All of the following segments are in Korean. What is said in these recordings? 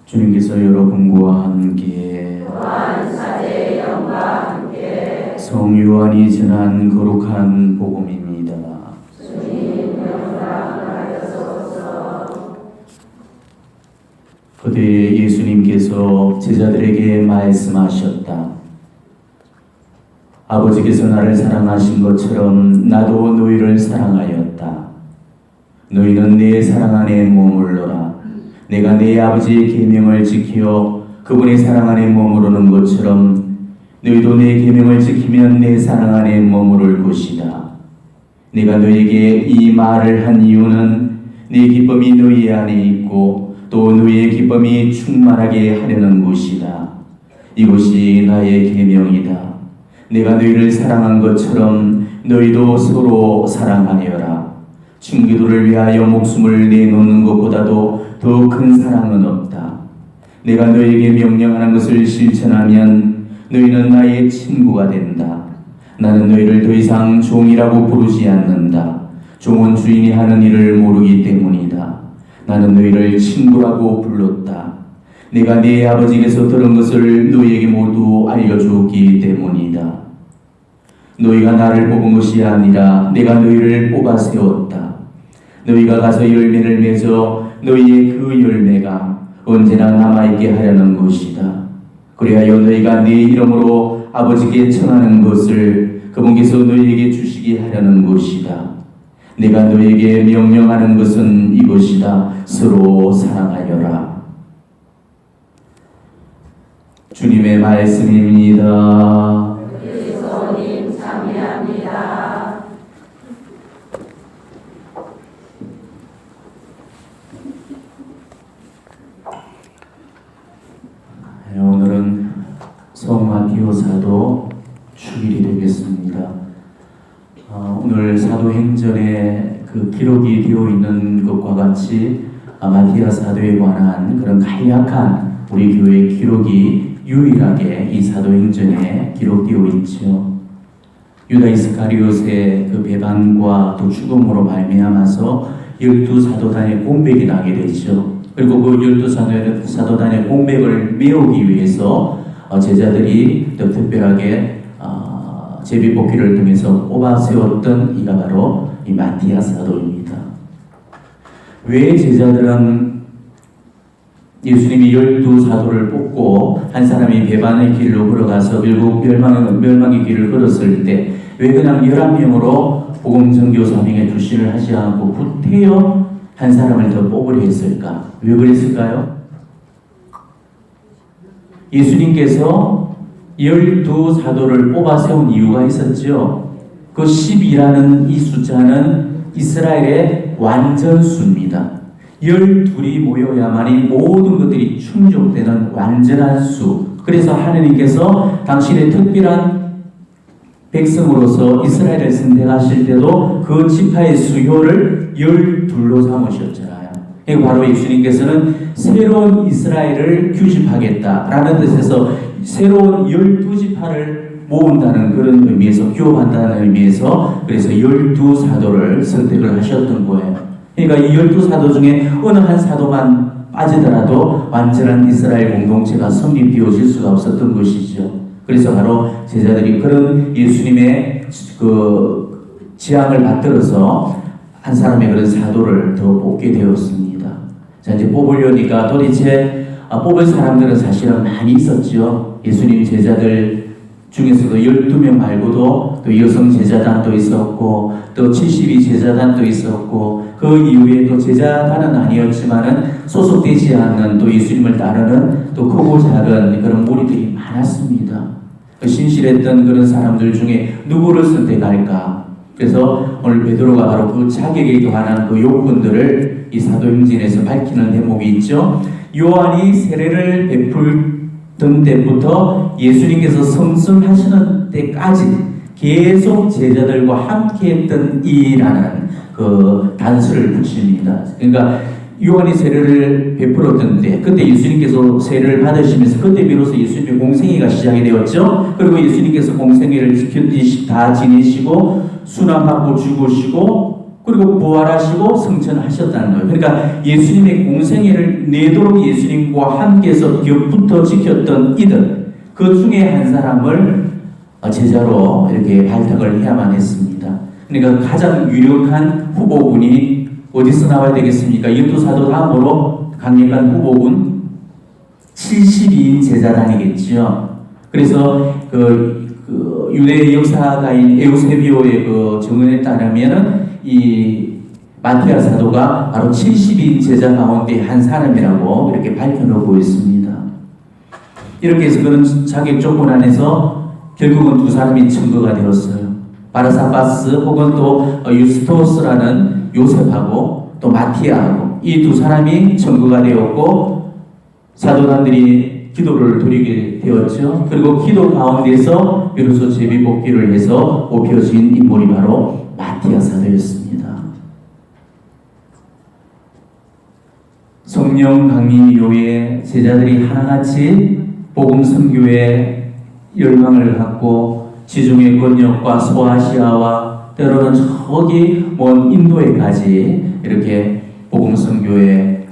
주님께서 여러분과 함께 또한 사제의 영과 함께 성 요한이 전한 거룩한 복음입니다. 주님 영광하여소서. 그때 예수님께서 제자들에게 말씀하셨다. 아버지께서 나를 사랑하신 것처럼 나도 너희를 사랑하였다. 너희는 내 사랑 안에 머물러라. 내가 내 아버지의 계명을 지켜 그분의 사랑 안에 머무르는 것처럼 너희도 내 계명을 지키면 내 사랑 안에 머무를 것이다. 내가 너희에게 이 말을 한 이유는 내 기쁨이 너희 안에 있고 또 너희의 기쁨이 충만하게 하려는 것이다. 이것이 나의 계명이다. 내가 너희를 사랑한 것처럼 너희도 서로 사랑하여라. 친구들을 위하여 목숨을 내놓는 것보다도 더 큰 사랑은 없다. 내가 너희에게 명령하는 것을 실천하면 너희는 나의 친구가 된다. 나는 너희를 더 이상 종이라고 부르지 않는다. 종은 주인이 하는 일을 모르기 때문이다. 나는 너희를 친구라고 불렀다. 내가 네 아버지께서 들은 것을 너희에게 모두 알려주었기 때문이다. 너희가 나를 뽑은 것이 아니라 내가 너희를 뽑아 세웠다. 너희가 가서 열매를 맺어 너희의 그 열매가 언제나 남아있게 하려는 것이다. 그리하여 너희가 네 이름으로 아버지께 청하는 것을 그분께서 너희에게 주시게 하려는 것이다. 내가 너희에게 명령하는 것은 이것이다. 서로 사랑하여라. 주님의 말씀입니다. 그리스도님 참여합니다. 오늘은 성마티오 사도 주일이 되겠습니다. 오늘 사도행전에 그 기록이 되어 있는 것과 같이 마티아 사도에 관한 그런 간략한 우리 교회의 기록이 유일하게 이 사도행전에 기록되어 있죠. 유다 이스카리옷의 그 배반과 또 죽음으로 말미암아서 12사도단의 공백이 나게 되죠. 그리고 그 12사도단의 공백을 메우기 위해서 제자들이 또 특별하게 제비뽑기를 통해서 뽑아 세웠던 이가 바로 이 마티아 사도입니다. 왜 제자들은 예수님이 12사도를 뽑고 한 사람이 배반의 길로 걸어가서 결국 멸망의 길을 걸었을 때 왜 그냥 11명으로 복음전교 사명에 출신을 하지 않고 구태여 한 사람을 더 뽑으려 했을까? 왜 그랬을까요? 예수님께서 12사도를 뽑아 세운 이유가 있었죠. 그 10이라는 이 숫자는 이스라엘의 완전수입니다. 12이 모여야만이 모든 것들이 충족되는 완전한 수. 그래서 하느님께서 당신의 특별한 백성으로서 이스라엘을 선택하실 때도 그 지파의 수요를 12로 삼으셨잖아요. 바로 예수님께서는 새로운 이스라엘을 규집하겠다라는 뜻에서 새로운 12지파를 모은다는 그런 의미에서 규합한다는 의미에서 그래서 12사도를 선택을 하셨던 거예요. 그러니까 이 12사도 중에 어느 한 사도만 빠지더라도 완전한 이스라엘 공동체가 성립되어질 수가 없었던 것이죠. 그래서 바로 제자들이 그런 예수님의 그 지향을 받들어서 한 사람의 그런 사도를 더 뽑게 되었습니다. 자, 이제 뽑으려니까 도대체 뽑을 사람들은 사실은 많이 있었죠. 예수님 제자들 중에서도 12명 말고도 또 여성 제자단도 있었고 또 72 제자단도 있었고 그 이후에 또 제자단은 아니었지만은 소속되지 않는 또 예수님을 따르는 또 크고 작은 그런 무리들이 많았습니다. 신실했던 그런 사람들 중에 누구를 선택할까? 그래서 오늘 베드로가 바로 그 자격에 관한 그 요건들을 이 사도행전에서 밝히는 대목이 있죠. 요한이 세례를 베풀던 때부터 예수님께서 성승하시는 때까지 계속 제자들과 함께했던 이라는 그 단서를 붙입니다. 그러니까 요한이 세례를 베풀었던 때 그때 예수님께서 세례를 받으시면서 그때 비로소 예수님의 공생애가 시작이 되었죠. 그리고 예수님께서 공생애를 다 지내시고 순환받고 죽으시고 그리고 부활하시고 승천하셨다는 거예요. 그러니까 예수님의 공생애를 내도록 예수님과 함께해서 곁붙어 지켰던 이들, 그 중에 한 사람을 제자로 이렇게 발탁을 해야만 했습니다. 그러니까 가장 유력한 후보군이 어디서 나와야 되겠습니까? 12사도 다음으로 강력한 후보군 72인 제자단이겠지요. 그래서 유대 역사가인 에우세비오의 그 증언에 따르면은 이 마티아 사도가 바로 70인 제자 가운데 한 사람이라고 이렇게 밝혀놓고 있습니다. 이렇게 해서 그런 자격 조건 안에서 결국은 두 사람이 증거가 되었어요. 바르사바스 혹은 또 유스토스라는 요셉하고 또 마티아하고 이 두 사람이 증거가 되었고 사도단들이 기도를 드리게 되었죠. 그리고 기도 가운데서 비로소 제비뽑기를 해서 뽑혀진 인물이 바로 마티아 사도였습니다. 성령 강림 이후에 제자들이 하나같이 복음 선교에 열망을 갖고 지중해 권역과 소아시아와 때로는 저기 먼 인도에까지 이렇게 복음 선교를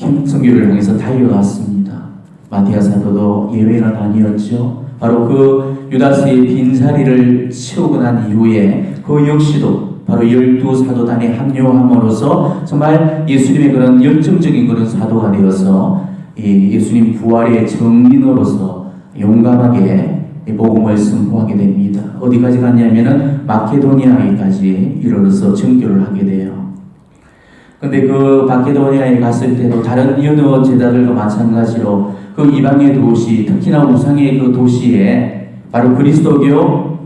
향해서 달려갔습니다. 마티아 사도도 예외는 아니었죠. 바로 그 유다스의 빈자리를 채우고 난 이후에 그 역시도 바로 12사도단에 합류함으로써 정말 예수님의 그런 열정적인 그런 사도가 되어서 예수님 부활의 증인으로서 용감하게 복음을 선포하게 됩니다. 어디까지 갔냐면은 마케도니아에까지 이르러서 증교를 하게 돼요. 근데 그 마케도니아에 갔을 때도 다른 여러 제자들과 마찬가지로 그 이방의 도시, 특히나 우상의 그 도시에 바로 그리스도교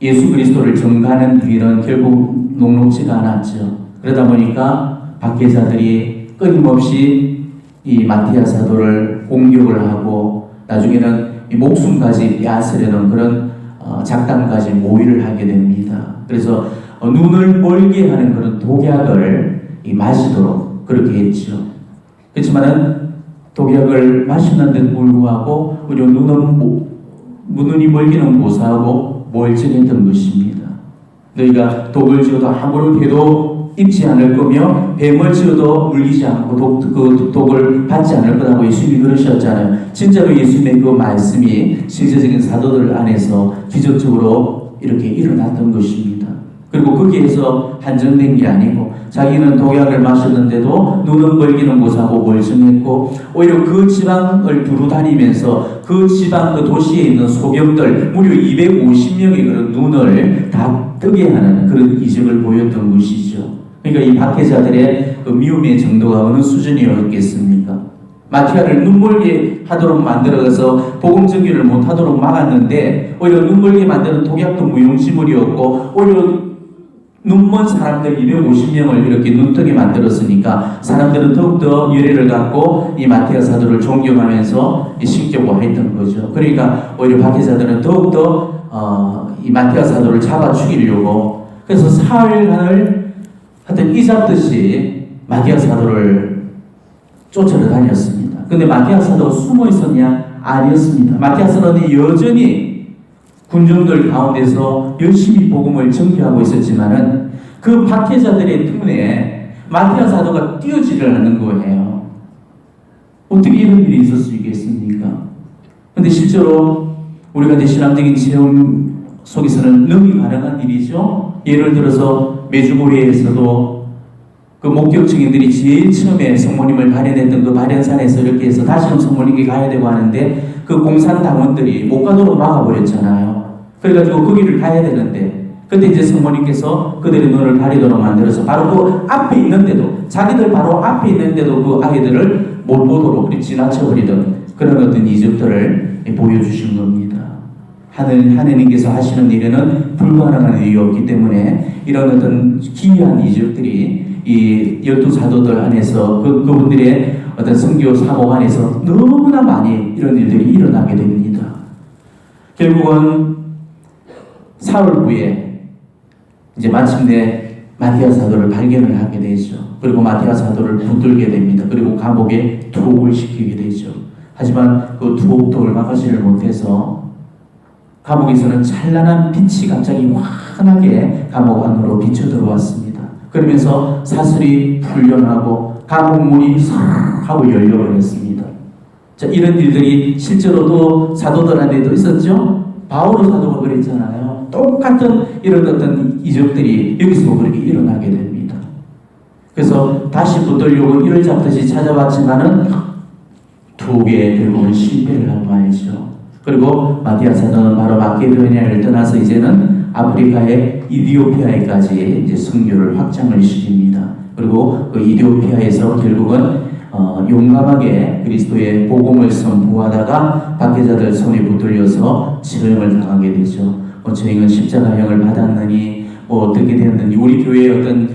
예수 그리스도를 전가하는 길은 결국 녹록지가 않았죠. 그러다 보니까 박해자들이 끊임없이 이 마티아 사도를 공격을 하고 나중에는 이 목숨까지 빼앗으려는 그런 작당까지 모의를 하게 됩니다. 그래서 눈을 멀게 하는 그런 독약을 마시도록 그렇게 했죠. 그렇지만은 독약을 마시는 데 불구하고 오히려 눈이 멀기는 고사하고 멀쩡했던 것입니다. 너희가 독을 지어도 아무런 해도 입지 않을 거며 뱀을 지어도 물리지 않고 그 독을 받지 않을 거라고 예수님이 그러셨잖아요. 진짜로 예수님의 그 말씀이 실제적인 사도들 안에서 기적적으로 이렇게 일어났던 것입니다. 그리고 거기에서 한정된 게 아니고 자기는 독약을 마셨는데도 눈은 멀기는 못하고 멀쩡했고 오히려 그 지방을 두루 다니면서 그 지방 그 도시에 있는 소경들 무려 250명의 그런 눈을 다 뜨게 하는 그런 이적을 보였던 것이죠. 그러니까 이 박해자들의 그 미움의 정도가 어느 수준이었겠습니까? 마티아를 눈멀게 하도록 만들어서 복음 전기를 못하도록 막았는데 오히려 눈멀게 만드는 독약도 무용지물이었고 오히려 눈먼 사람들 250명을 이렇게 눈뜨게 만들었으니까 사람들은 더욱더 열애를 갖고 이 마티아 사도를 존경하면서 신격화 했던 거죠. 그러니까 오히려 박해자들은 더욱더 이 마티아 사도를 잡아 죽이려고 그래서 사흘간을 하여튼 이잡듯이 마티아 사도를 쫓아러 다녔습니다. 근데 마티아 사도가 숨어 있었냐? 아니었습니다. 마티아 사도는 여전히 군중들 가운데서 열심히 복음을 전개하고 있었지만은 그 박해자들의 눈에 마티아 사도가 띄어지를 하는 거예요. 어떻게 이런 일이 있을 수 있겠습니까? 근데 실제로 우리가 이제 신앙적인 체험 속에서는 능히 가능한 일이죠. 예를 들어서 메주고리에서도 그 목격 증인들이 제일 처음에 성모님을 발현했던 그 발현산에서 이렇게 해서 다시는 성모님께 가야 되고 하는데 그 공산 당원들이 못 가도록 막아버렸잖아요. 그래가지고 거기를 가야 되는데 그때 이제 성모님께서 그들의 눈을 가리도록 만들어서 바로 그 앞에 있는데도 자기들 바로 앞에 있는데도 그 아이들을 못 보도록 지나쳐버리던 그런 어떤 이적들을 보여주신 겁니다. 하느님께서 하시는 일에는 불가능한 일이 없기 때문에 이런 어떤 기이한 이적들이 이 12사도들 안에서 그분들의 어떤 선교 사고 안에서 너무나 많이 이런 일들이 일어나게 됩니다. 결국은 사흘 후에 이제 마침내 마티아 사도를 발견을 하게 되죠. 그리고 마티아 사도를 붙들게 됩니다. 그리고 감옥에 투옥을 시키게 되죠. 하지만 그 투옥도를 막아지를 못해서 감옥에서는 찬란한 빛이 갑자기 환하게 감옥 안으로 비쳐 들어왔습니다. 그러면서 사슬이 풀려나고 감옥 문이 싹 하고 열려버렸습니다. 자, 이런 일들이 실제로도 사도들한테도 있었죠? 바오로 사도가 그랬잖아요. 똑같은 이런 어떤 이적들이 여기서 그렇게 일어나게 됩니다. 그래서 다시 붙들려고 이를 잡듯이 찾아왔지만은 두 개 결국은 실패를 하고 말이죠. 그리고 마티아 사도는 바로 마케도니아를 떠나서 이제는 아프리카의 이디오피아에까지 이제 선교를 확장을 시킵니다. 그리고 그 이디오피아에서 결국은 용감하게 그리스도의 복음을 선포하다가 박해자들 손에 붙들려서 치료를 당하게 되죠. 저희는 십자가형을 받았느니 어떻게 되었느니 우리 교회의 어떤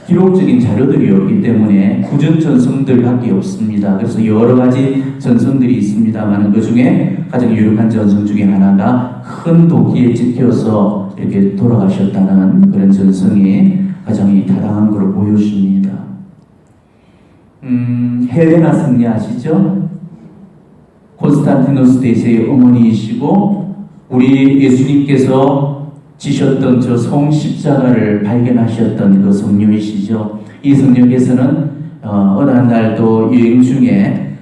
기록적인 자료들이 없기 때문에 구전 전승들밖에 없습니다. 그래서 여러 가지 전승들이 있습니다만 그 중에 가장 유력한 전승 중에 하나가 큰 도끼에 찍혀서 이렇게 돌아가셨다는 그런 전승이 가장 타당한 것을 보여줍니다. 헬레나 승리 아시죠? 콘스탄티누스 대제의 어머니이시고 우리 예수님께서 지셨던 저 성십자가를 발견하셨던 그 성녀이시죠. 이 성녀께서는 어느 한 날 또 여행 중에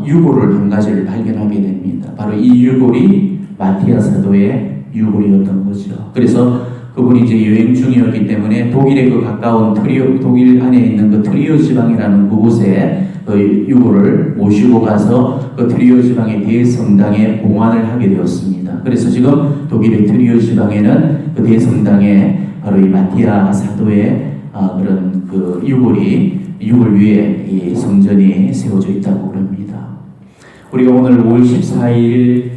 유골을 한 가지를 발견하게 됩니다. 바로 이 유골이 마티아 사도의 유골이었던 거죠. 그래서 그분이 이제 여행 중이었기 때문에 독일에 그 가까운 독일 안에 있는 그 트리오 지방이라는 그곳에 그 유골을 모시고 가서 그 트리오 지방의 대성당에 봉안을 하게 되었습니다. 그래서 지금 독일의 트리오 지방에는 그 대성당에 바로 이 마티아 사도의 그런 그 유골 위에 이 성전이 세워져 있다고 그럽니다. 우리가 오늘 5월 14일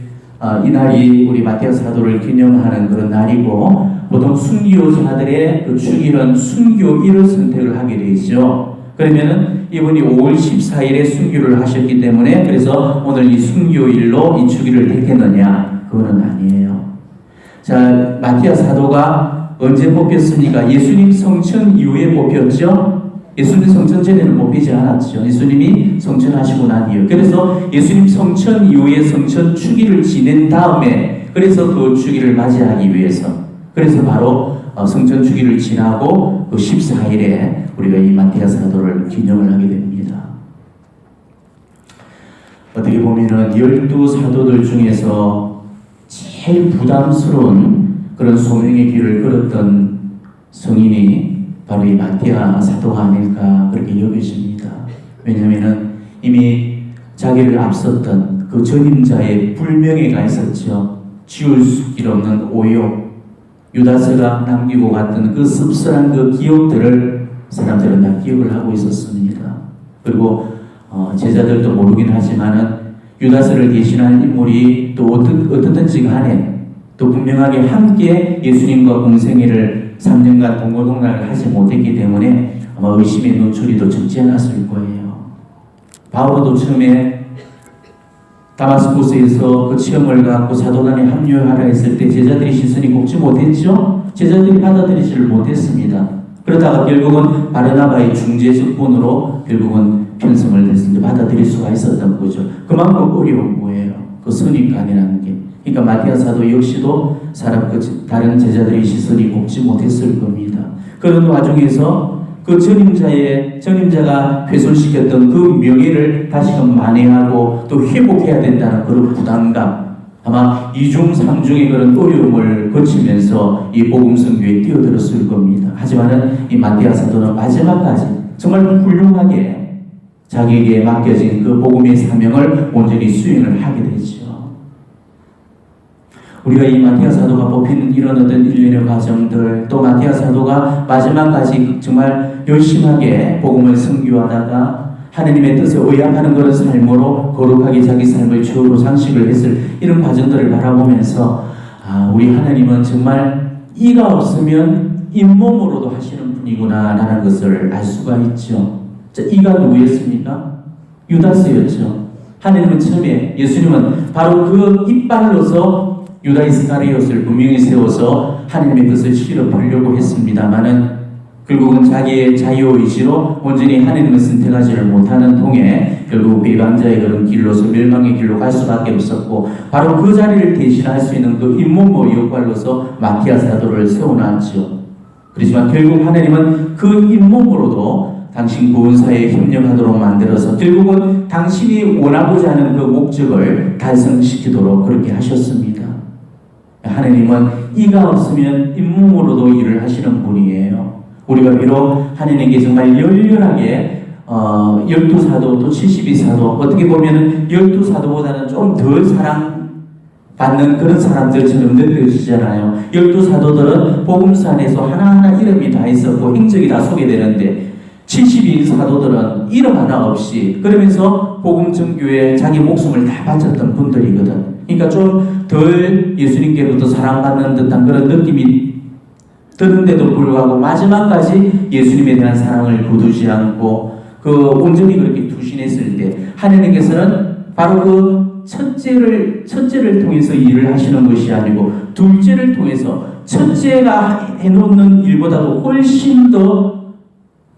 이 날이 우리 마티아 사도를 기념하는 그런 날이고 보통 순교자들의 그 주일은 순교일을 선택을 하게 되죠. 그러면은 이분이 5월 14일에 순교를 하셨기 때문에 그래서 오늘 이 순교일로 이 주기를 택했느냐? 그거는 아니에요. 자, 마티아 사도가 언제 뽑혔습니까? 예수님 성천 이후에 뽑혔죠? 예수님 성천 전에는 뽑히지 않았죠. 예수님이 성천하시고 난 이후. 그래서 예수님 성천 이후에 성천 주기를 지낸 다음에 그래서 그 주기를 맞이하기 위해서 그래서 바로 성전 주기를 지나고 그 14일에 우리가 이 마티아 사도를 기념을 하게 됩니다. 어떻게 보면은 12사도들 중에서 제일 부담스러운 그런 소명의 길을 걸었던 성인이 바로 이 마티아 사도가 아닐까 그렇게 여겨집니다. 왜냐하면은 이미 자기를 앞섰던 그 전임자의 불명예가 있었죠. 지울 길 없는 오욕, 유다스가 남기고 갔던 그 씁쓸한 그 기억들을 사람들은 다 기억을 하고 있었습니다. 그리고 제자들도 모르긴 하지만은 유다스를 대신한 인물이 또 어떻든지 간에 또 분명하게 함께 예수님과 공생애를 3년간 동고동락을 하지 못했기 때문에 아마 의심의 노출이 더 적지 않았을 거예요. 바울도 처음에 다마스쿠스에서 그 체험을 갖고 사도단에 합류하라 했을 때 제자들이 시선이 곱지 못했죠? 제자들이 받아들이지를 못했습니다. 그러다가 결국은 바르나바의 중재 직분으로 결국은 편성을 했습니다. 받아들일 수가 있었던 거죠. 그만큼 어려운 거예요. 그 선입관이라는 게. 그러니까 마티아 사도 역시도 다른 제자들의 시선이 곱지 못했을 겁니다. 그런 와중에서 그 전임자가 훼손시켰던 그 명예를 다시금 만회하고 또 회복해야 된다는 그런 부담감, 아마 이중삼중의 그런 어려움을 거치면서 이 복음 선교에 뛰어들었을 겁니다. 하지만은 이 마티아 사도는 마지막까지 정말 훌륭하게 자기에게 맡겨진 그 복음의 사명을 온전히 수행을 하게 되죠. 우리가 이 마티아 사도가 뽑히는 이런 어떤 일련의 과정들, 또 마티아 사도가 마지막까지 정말 열심하게 복음을 선교하다가 하느님의 뜻에 의합하는 그런 삶으로 거룩하게 자기 삶을 주로 장식을 했을 이런 과정들을 바라보면서 우리 하나님은 정말 이가 없으면 잇몸으로도 하시는 분이구나 라는 것을 알 수가 있죠. 자, 이가 누구였습니까? 유다스였죠. 하나님은 처음에 예수님은 바로 그 이빨로서 유다 이스카리옷을 분명히 세워서 하나님의 뜻을 실어보려고 했습니다마는 결국은 자기의 자유의지로 온전히 하나님을 선택하지를 못하는 통에 결국 비방자의 그런 길로서 멸망의 길로 갈 수밖에 없었고, 바로 그 자리를 대신할 수 있는 그 임무모 역할로서 마티아 사도를 세워놨죠. 그렇지만 결국 하나님은 그 임무로도 당신 구원사에 협력하도록 만들어서 결국은 당신이 원하고자 하는 그 목적을 달성시키도록 그렇게 하셨습니다. 하나님은 이가 없으면 임무로도 일을 하시는 분이에요. 우리가 비록 하나님께 정말 열렬하게 12사도 또 72사도 어떻게 보면 12사도보다는 좀 덜 사랑받는 그런 사람들처럼 느껴지잖아요. 12사도들은 복음서 안에서 하나하나 이름이 다 있었고 행적이 다 소개되는데 72사도들은 이름 하나 없이 그러면서 복음 전교에 자기 목숨을 다 바쳤던 분들이거든. 그러니까 좀 덜 예수님께로부터 사랑받는 듯한 그런 느낌이 드는데도 불구하고 마지막까지 예수님에 대한 사랑을 거두지 않고 그 온전히 그렇게 투신했을 때 하나님께서는 바로 그 첫째를 통해서 일을 하시는 것이 아니고 둘째를 통해서 첫째가 해놓는 일보다도 훨씬 더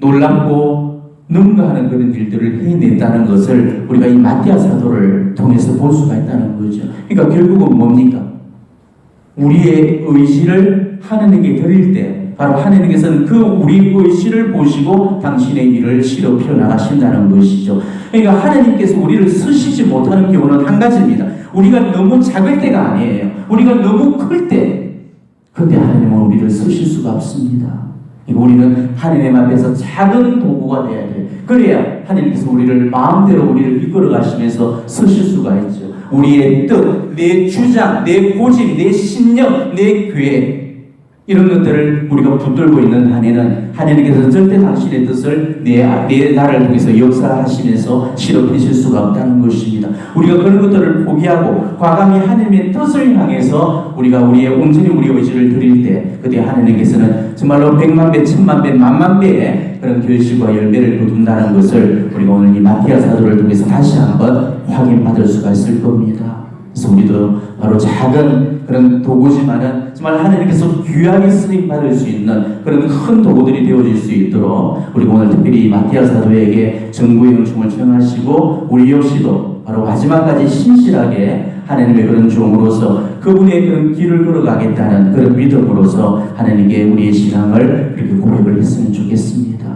놀랍고 능가하는 그런 일들을 해냈다는 것을 우리가 이 마티아 사도를 통해서 볼 수가 있다는 거죠. 그러니까 결국은 뭡니까? 우리의 의지를 하나님께 드릴 때 바로 하나님께서는 그 우리 의지를 보시고 당신의 일을 실어 펴나가신다는 것이죠. 그러니까 하나님께서 우리를 쓰시지 못하는 경우는 한 가지입니다. 우리가 너무 작을 때가 아니에요. 우리가 너무 클 때, 그때 하나님은 우리를 쓰실 수가 없습니다. 우리는 하나님 앞에서 작은 도구가 되어야 돼요. 그래야 하나님께서 우리를 마음대로 우리를 이끌어 가시면서 쓰실 수가 있죠. 우리의 뜻, 내 주장, 내 고집, 내 신념, 내 계획 이런 것들을 우리가 붙들고 있는 한에는 하나님께서 절대 당신의 뜻을 내 나를 통해서 역사하시면서 실현하실 수가 없다는 것입니다. 우리가 그런 것들을 포기하고 과감히 하나님의 뜻을 향해서 우리가 온전히 우리의 의지를 드릴 때 그때 하나님께서는 정말로 100만 배, 1000만 배, 만만 배의 그런 결실과 열매를 거둔다는 것을 우리가 오늘 이 마티아 사도를 통해서 다시 한번 확인받을 수가 있을 겁니다. 그래서 우리도 바로 작은 그런 도구지만은 정말 하나님께서 귀하게 쓰임받을 수 있는 그런 큰 도구들이 되어질 수 있도록 우리가 오늘 특별히 마티아 사도에게 전구의 은총을 청하시고 우리 역시도 바로 마지막까지 신실하게 하나님의 그런 종으로서 그분의 그런 길을 걸어가겠다는 그런 믿음으로서 하나님께 우리의 신앙을 이렇게 고백을 했으면 좋겠습니다.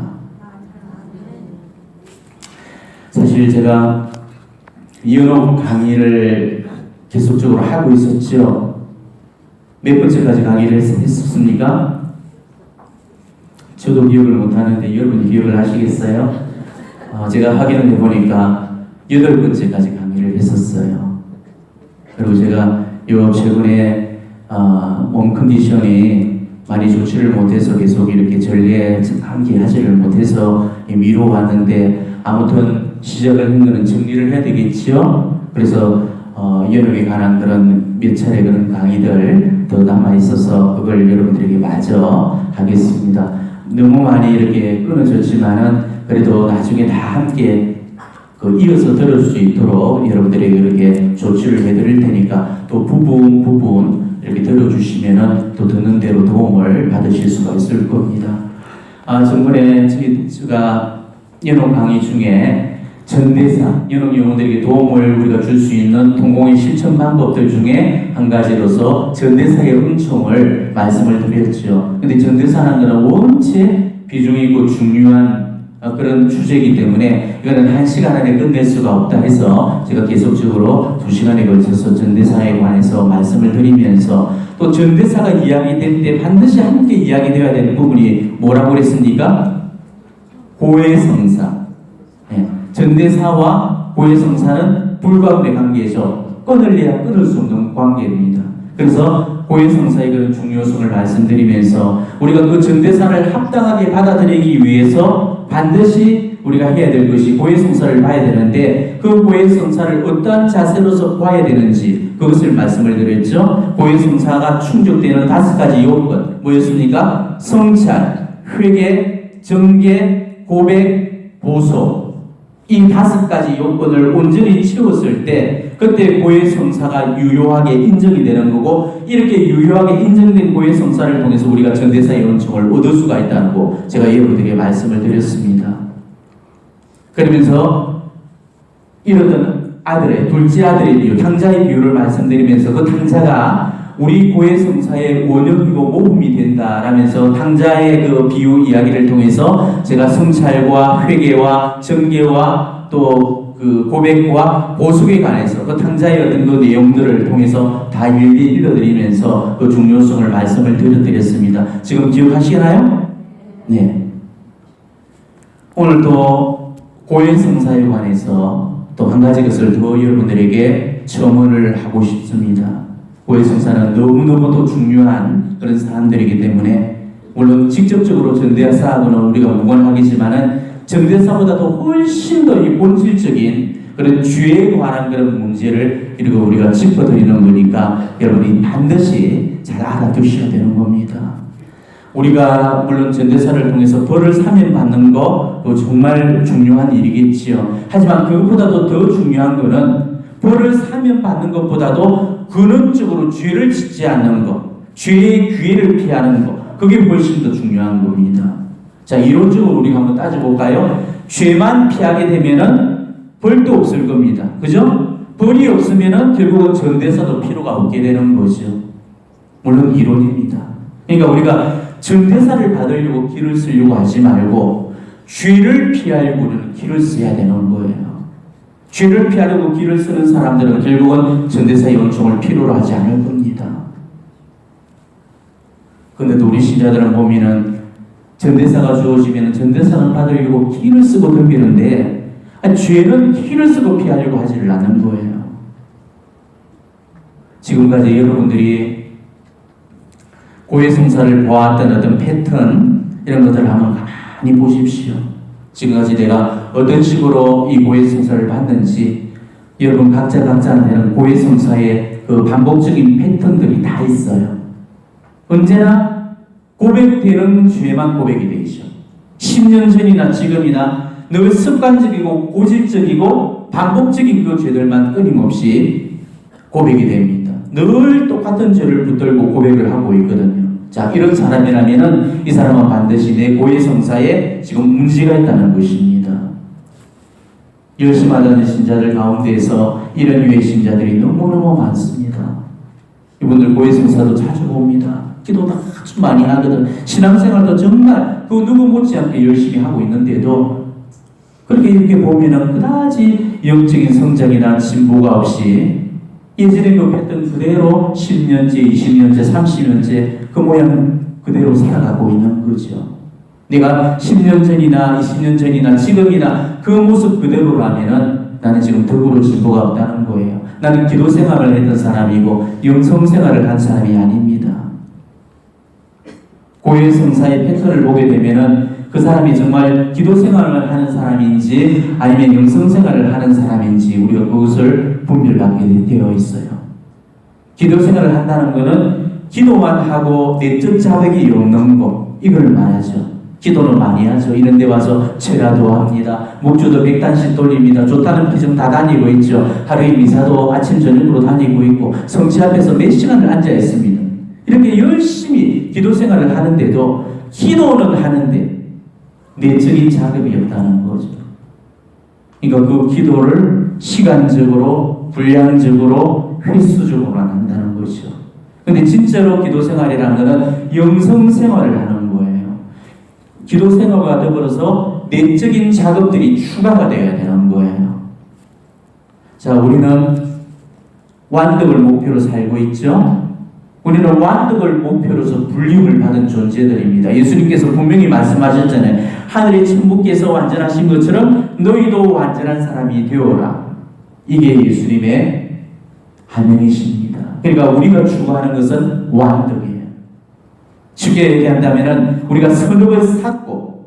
사실 제가 연옥 강의를 계속적으로 하고 있었죠. 몇 번째까지 강의를 했었습니까? 저도 기억을 못하는데 여러분이 기억을 하시겠어요? 제가 확인을 해보니까 8번째까지 강의를 했었어요. 그리고 제가 최근에 몸 컨디션이 많이 좋지를 못해서 계속 이렇게 전례에 함께 하지를 못해서 미뤄왔는데 아무튼 시작을 한 거는 정리를 해야 되겠지요. 그래서 연옥에 관한 그런 몇 차례 그런 강의들 더 남아있어서 그걸 여러분들에게 마저 하겠습니다. 너무 많이 이렇게 끊어졌지만은 그래도 나중에 다 함께 이어서 들을 수 있도록 여러분들에게 이렇게 조치를 해드릴 테니까 또 부분 이렇게 들어주시면은 또 듣는 대로 도움을 받으실 수가 있을 겁니다. 전번에 제가 연옥 강의 중에 전대사, 연옥 영혼들에게 도움을 우리가 줄 수 있는 통공의 실천 방법들 중에 한 가지로서 전대사의 은총을 말씀을 드렸죠. 근데 전대사라는 것은 원체 비중이 있고 중요한 그런 주제이기 때문에 이거는 1시간 안에 끝낼 수가 없다 해서 제가 계속적으로 2시간에 걸쳐서 전대사에 관해서 말씀을 드리면서 또 전대사가 이야기될 때 반드시 함께 이야기되어야 되는 부분이 뭐라고 그랬습니까? 고해성사. 전대사와 고해성사는 불가분의 관계죠. 끊을래야 끊을 수 없는 관계입니다. 그래서 고해성사의 그런 중요성을 말씀드리면서 우리가 그 전대사를 합당하게 받아들이기 위해서 반드시 우리가 해야 될 것이 고해성사를 봐야 되는데 그 고해성사를 어떠한 자세로서 봐야 되는지 그것을 말씀을 드렸죠. 고해성사가 충족되는 5가지 요건 뭐였습니까? 성찰, 회개, 정죄, 고백, 보소. 이 5가지 요건을 온전히 채웠을 때 그때 고해성사가 유효하게 인정이 되는 거고, 이렇게 유효하게 인정된 고해성사를 통해서 우리가 전대사의 은총을 얻을 수가 있다는 거 제가 여러분들에게 말씀을 드렸습니다. 그러면서 이러던 아들의 둘째 아들의 비유, 탕자의 비유를 말씀드리면서 그 탕자가 우리 고해성사의 원형이고 모범이 된다라면서 탕자의 그 비유 이야기를 통해서 제가 성찰과 회개와 정죄와 또 그 고백과 보숙에 관해서 그 탕자의 어떤 그 내용들을 통해서 다 일일이 읽어드리면서 그 중요성을 말씀을 드렸습니다. 지금 기억하시나요? 네. 오늘 또 고해성사에 관해서 또 한 가지 것을 더 여러분들에게 첨언을 하고 싶습니다. 고해성사는 너무너무도 중요한 그런 사람들이기 때문에, 물론 직접적으로 전대사하고는 우리가 무관하겠지만은 전대사보다도 훨씬 더 이 본질적인 그런 죄에 관한 그런 문제를 이렇게 우리가 짚어드리는 거니까 여러분이 반드시 잘 알아두셔야 되는 겁니다. 우리가 물론 전대사를 통해서 벌을 사면받는 거 정말 중요한 일이겠지요. 하지만 그것보다도 더 중요한 거는 벌을 사면받는 것보다도 근원적으로 죄를 짓지 않는 것, 죄의 기회를 피하는 것, 그게 훨씬 더 중요한 겁니다. 자, 이론적으로 우리가 한번 따져볼까요? 죄만 피하게 되면은 벌도 없을 겁니다. 그죠? 벌이 없으면은 결국은 전대사도 필요가 없게 되는 거죠. 물론 이론입니다. 그러니까 우리가 전대사를 받으려고 길을 쓰려고 하지 말고 죄를 피하려고는 길을 써야 되는 거예요. 죄를 피하려고 길을 쓰는 사람들은 결국은 전대사의 은총을 필요로 하지 않을 겁니다. 근데 또 우리 신자들은 보면은 전대사가 주어지면 전대사는 받으려고 길을 쓰고 덤비는데 죄는 길을 쓰고 피하려고 하지를 않는 거예요. 지금까지 여러분들이 고해성사를 보았던 어떤 패턴 이런 것들을 한번 가만히 보십시오. 지금까지 내가 어떤 식으로 이 고해성사를 봤는지 여러분 각자한테는 고해성사의 그 반복적인 패턴들이 다 있어요. 언제나 고백되는 죄만 고백이 되죠. 10년 전이나 지금이나 늘 습관적이고 고질적이고 반복적인 그 죄들만 끊임없이 고백이 됩니다. 늘 똑같은 죄를 붙들고 고백을 하고 있거든요. 자, 이런 사람이라면은 이 사람은 반드시 내 고해성사에 지금 문제가 있다는 것입니다. 열심히 하는 신자들 가운데에서 이런 유의 신자들이 너무너무 많습니다. 이분들 고해성사도 자주 봅니다. 기도도 아주 많이 하거든. 신앙생활도 정말 그 누구 못지않게 열심히 하고 있는데도 그렇게 이렇게 보면은 그다지 영적인 성장이나 진보가 없이 예전에 그 패턴 그대로 10년째, 20년째, 30년째 그 모양 그대로 살아가고 있는 거죠. 내가 10년 전이나 20년 전이나 지금이나 그 모습 그대로라면은 나는 지금 덕으로 진보가 없다는 거예요. 나는 기도 생활을 했던 사람이고 영성 생활을 한 사람이 아닙니다. 고해성사의 패턴을 보게 되면은 그 사람이 정말 기도 생활을 하는 사람인지 아니면 영성 생활을 하는 사람인지 우리가 그것을 분별하게 되어 있어요. 기도 생활을 한다는 것은 기도만 하고 내적 자백이 없는 것, 이걸 말하죠. 기도는 많이 하죠. 이런 데 와서 제라도 합니다. 목주도 100단씩 돌립니다. 좋다는 피정 다 다니고 있죠. 하루에 미사도 아침 저녁으로 다니고 있고 성지 앞에서 몇 시간을 앉아 있습니다. 이렇게 열심히 기도 생활을 하는데도 기도는 하는데 내적인 자극이 없다는 거죠. 그러니까 그 기도를 시간적으로, 분량적으로, 횟수적으로만 한다는 거죠. 근데 진짜로 기도 생활이라는 것은 영성 생활을 하는 거예요. 기도 생활과 더불어서 내적인 작업들이 추가가 되어야 되는 거예요. 자, 우리는 완덕을 목표로 살고 있죠. 우리는 완덕을 목표로서 불림을 받은 존재들입니다. 예수님께서 분명히 말씀하셨잖아요. 하늘의 천부께서 완전하신 것처럼 너희도 완전한 사람이 되어라. 이게 예수님의 하명이십니다. 그러니까 우리가 추구하는 것은 완덕이에요. 쉽게 얘기한다면 우리가 선업을 쌓고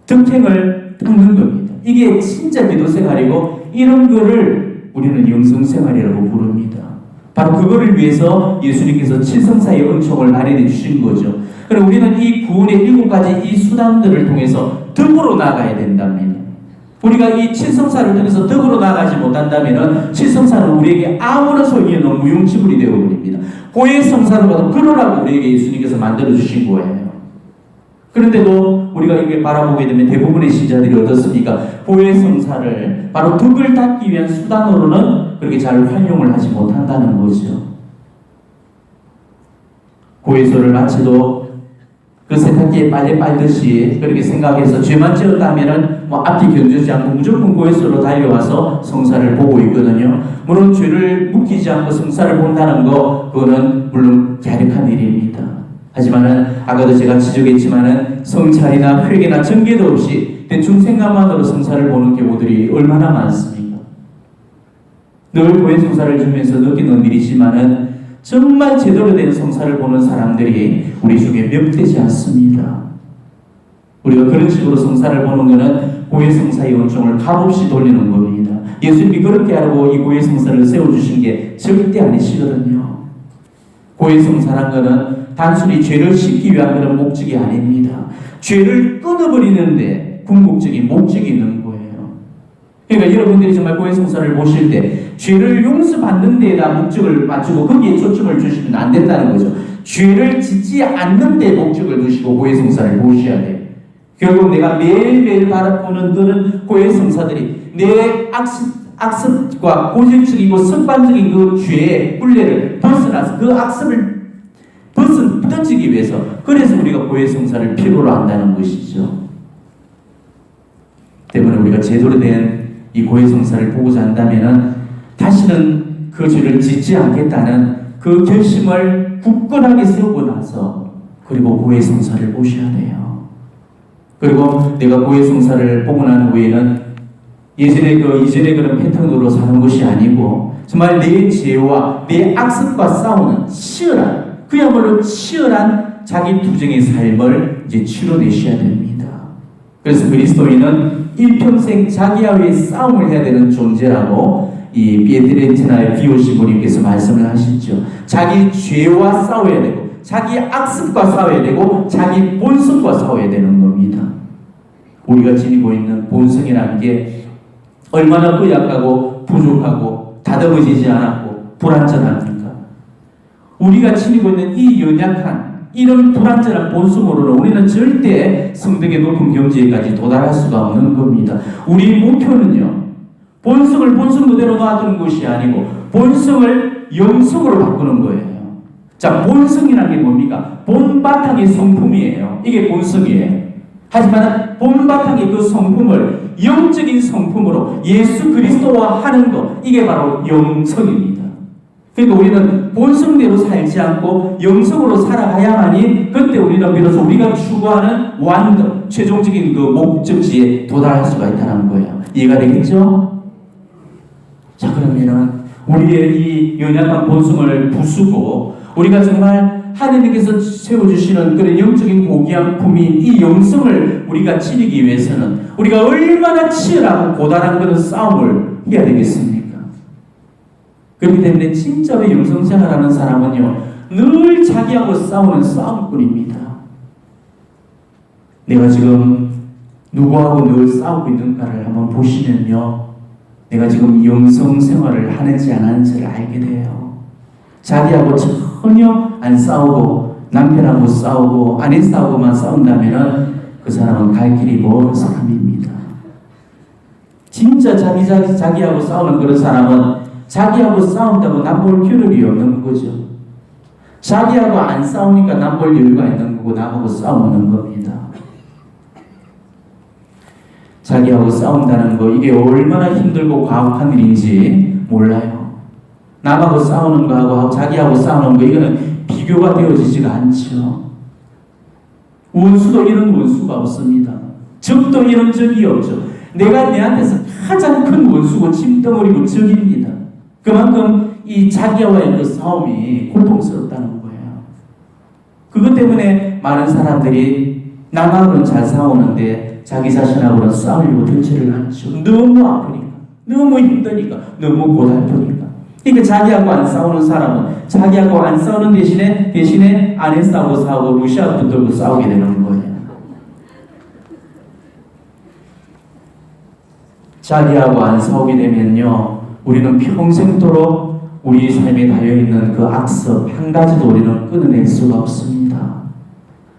득행을 닦는 겁니다. 이게 진짜 기도 생활이고 이런 거를 우리는 영성 생활이라고 부릅니다. 바로 그거를 위해서 예수님께서 칠성사의 은총을 마련해 주신 거죠. 그럼 우리는 이 구원의 7가지 이 수단들을 통해서 덕으로 나가야 된답니다. 우리가 이 친성사를 통해서 덕으로 나아가지 못한다면 친성사는 우리에게 아무런 소용이 없는 무용지물이 되어버립니다. 고해성사로 봐도 그러라고 우리에게 예수님께서 만들어주신 거예요. 그런데도 우리가 이렇게 바라보게 되면 대부분의 신자들이 어떻습니까? 고해성사를 바로 덕을 닦기 위한 수단으로는 그렇게 잘 활용을 하지 못한다는 거죠. 고해소를 마치도 그 세탁기에 빨래 빨듯이 그렇게 생각해서 죄만 지었다면은 앞뒤 견주지 않고 무조건 고해소로 달려와서 성사를 보고 있거든요. 물론 죄를 묵히지 않고 성사를 본다는 거 그거는 물론 갸륵한 일입니다. 하지만은 아까도 제가 지적했지만은 성찰이나 회개나 정죄도 없이 대충 생각만으로 성사를 보는 경우들이 얼마나 많습니까? 늘 고해 성사를 주면서 느끼는 일이지만은 정말 제대로 된 성사를 보는 사람들이 우리 중에 몇 되지 않습니다. 우리가 그런 식으로 성사를 보는 것은 고해 성사의 원총을 값없이 돌리는 겁니다. 예수님이 그렇게 하라고 이 고해 성사를 세워주신 게 절대 아니시거든요. 고해 성사란 것은 단순히 죄를 씻기 위한 그런 목적이 아닙니다. 죄를 끊어버리는데 궁극적인 목적이 있는 거예요. 그러니까 여러분들이 정말 고해 성사를 보실 때 죄를 용서받는 데에다 목적을 맞추고 거기에 초점을 주시면 안 된다는 거죠. 죄를 짓지 않는 데 목적을 두시고 고해 성사를 보셔야 돼요. 결국 내가 매일매일 바라보는 그런 고해 성사들이 내 악습과 고질적이고 습관적인 그 죄의 굴레를 벗어나서 그 악습을 던지기 위해서 그래서 우리가 고해 성사를 필요로 한다는 것이죠. 때문에 우리가 제대로 된 이 고해 성사를 보고자 한다면은 다시는 그 죄를 짓지 않겠다는 그 결심을 굳건하게 세우고 나서 그리고 고해 성사를 보셔야 돼요. 그리고 내가 고해 성사를 보고 난 후에는 이전에 그런 패턴으로 사는 것이 아니고 정말 내 죄와 내 악습과 싸우는 치열한 그야말로 치열한 자기 투쟁의 삶을 이제 치러내셔야 됩니다. 그래서 그리스도인은 일평생 자기와의 싸움을 해야 되는 존재라고 이 피에트렌티나의 비오시모님께서 말씀을 하시죠. 자기 죄와 싸워야 되고 자기 악습과 싸워야 되고 자기 본성과 싸워야 되는 겁니다. 우리가 지니고 있는 본성이라는 게 얼마나 허약하고 부족하고 다듬어지지 않았고 불완전합니까? 우리가 지니고 있는 이 연약한 이런 불완전한 본성으로는 우리는 절대 성덕의 높은 경지에까지 도달할 수가 없는 겁니다. 우리 목표는요, 본성을 본성 그대로 놔두는 것이 아니고 본성을 영성으로 바꾸는 거예요. 자, 본성이라는 게 뭡니까? 본바탕의 성품이에요. 이게 본성이에요. 하지만 본바탕의 그 성품을 영적인 성품으로 예수 그리스도와 하는 것, 이게 바로 영성입니다. 그러니까 우리는 본성대로 살지 않고 영성으로 살아가야만이 그때 우리는 비로소 우리가 추구하는 완전, 최종적인 그 목적지에 도달할 수가 있다는 거예요. 이해가 되겠죠? 자, 그러면은 우리의 이 연약한 본성을 부수고 우리가 정말 하느님께서 세워주시는 그런 영적인 고귀한 품인 이 영성을 우리가 지니기 위해서는 우리가 얼마나 치열하고 고단한 그런 싸움을 해야 되겠습니까? 그렇기 때문에 진짜로 영성생활하는 사람은요, 늘 자기하고 싸우는 싸움꾼입니다. 내가 지금 누구하고 늘 싸우고 있는가를 한번 보시면요, 내가 지금 영성생활을 하는지 안 하는지를 알게 돼요. 자기하고 전혀 안 싸우고 남편하고 싸우고 아내 싸우고만 싸운다면 그 사람은 갈 길이 먼 사람입니다. 진짜 자기하고 싸우는 그런 사람은 자기하고 싸운다고 남볼 겨를이 없는 거죠. 자기하고 안 싸우니까 남볼 여유가 있는 거고 남하고 싸우는 겁니다. 자기하고 싸운다는 거 이게 얼마나 힘들고 과학한 일인지 몰라요. 남하고 싸우는 거하고 자기하고 싸우는 거 이거는 비교가 되어지지가 않죠. 원수도 이런 원수가 없습니다. 적도 이런 적이 없죠. 내가 내한테서 가장 큰 원수고 짐덩어리고 적입니다. 그만큼 이 자기와의 그 싸움이 고통스럽다는 거예요. 그것 때문에 많은 사람들이 남하고는 잘 싸우는데 자기 자신하고는 싸우려고 들지를 않죠. 너무 아프니까, 너무 힘드니까, 너무 고달프니까. 그러니까 자기하고 안 싸우는 사람은 자기하고 안 싸우는 대신에 아내 싸우고 루시아 붙들고 싸우게 되는 거예요. 자기하고 안 싸우게 되면요, 우리는 평생도록 우리 삶에 달려있는 그 악습 한 가지도 우리는 끊어낼 수가 없습니다.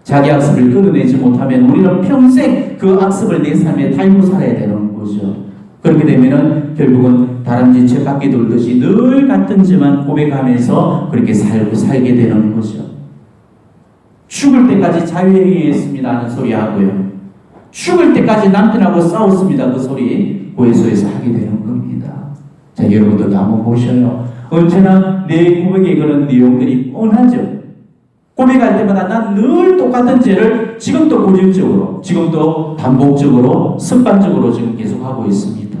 자기 악습을 끊어내지 못하면 우리는 평생 그 악습을 내 삶에 달고 살아야 되는 거죠. 그렇게 되면은 결국은 다람쥐 쳇바퀴 돌듯이 늘 같은 짓만 고백하면서 그렇게 살게 되는 거죠. 죽을 때까지 자유회의했습니다 하는 소리 하고요, 죽을 때까지 남편하고 싸웠습니다 그 소리 고해소에서 하게 되는 겁니다. 자, 여러분들도 한번 보셔요. 언제나 내 고백에 그런 내용들이 뻔하죠. 고백할 때마다 난 늘 똑같은 죄를 지금도 고질적으로, 지금도 반복적으로, 습관적으로 지금 계속하고 있습니다.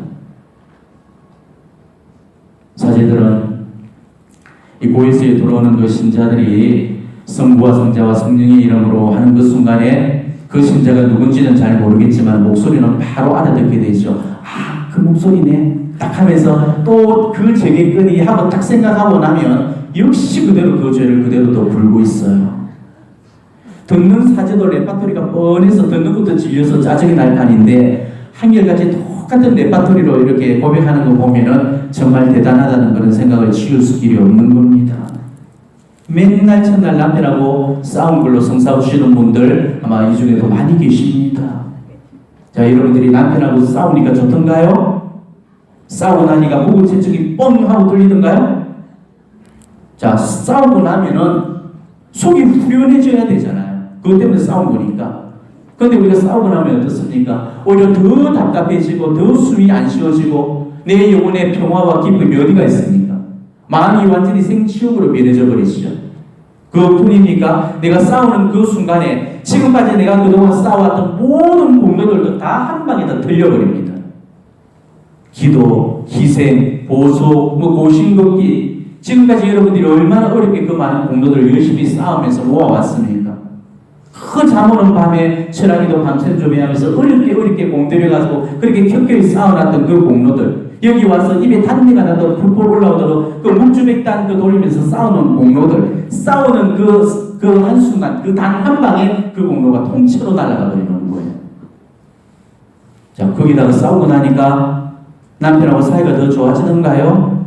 사제들은 이 고해소에 들어오는 그 신자들이 성부와 성자와 성령의 이름으로 하는 그 순간에 그 신자가 누군지는 잘 모르겠지만 목소리는 바로 알아듣게 되죠. 아, 그 목소리네 딱 하면서 또 그 죄겠거니 하고 딱 생각하고 나면 역시 그대로 그 죄를 그대로 또 불고 있어요. 듣는 사제도 레파토리가 뻔해서 듣는 것도 질려서 짜증이 날 판인데 한결같이 똑같은 레파토리로 이렇게 고백하는 거 보면은 정말 대단하다는 그런 생각을 지울 수길이 없는 겁니다. 맨날 첫날 남편하고 싸운 걸로 성사하시는 분들 아마 이 중에도 많이 계십니다. 자, 여러분들이 남편하고 싸우니까 좋던가요? 싸우고 나니까 목은 채찍이 뻥 하고 뚫리던가요? 자, 싸우고 나면은 속이 후련해져야 되잖아요. 그것 때문에 싸운 거니까. 그런데 우리가 싸우고 나면 어떻습니까? 오히려 더 답답해지고 더 숨이 안 쉬어지고 내 영혼의 평화와 기쁨이 어디가 있습니까? 마음이 완전히 생지옥으로 변해져 버리시죠. 그뿐입니까? 내가 싸우는 그 순간에 지금까지 내가 그동안 싸워왔던 모든 공로들도 다 한 방에 다 들려버립니다. 기도, 희생, 보소, 고신걷기, 지금까지 여러분들이 얼마나 어렵게 그 많은 공로들을 열심히 싸우면서 모아왔습니까? 그 잠 오는 밤에 철학기도 밤샘 조배하면서 어렵게 공들여가지고 그렇게 켜켜이 쌓아놨던 그 공로들, 여기 와서 입에 단내가 나도록 불풀 올라오도록 그 묵주백단 그 돌리면서 싸우는 공로들, 싸우는 그 한순간, 그 단 한 방에 그 공로가 통째로 날아가 버리는 거예요. 자, 거기다가 싸우고 나니까 남편하고 사이가 더 좋아지던가요?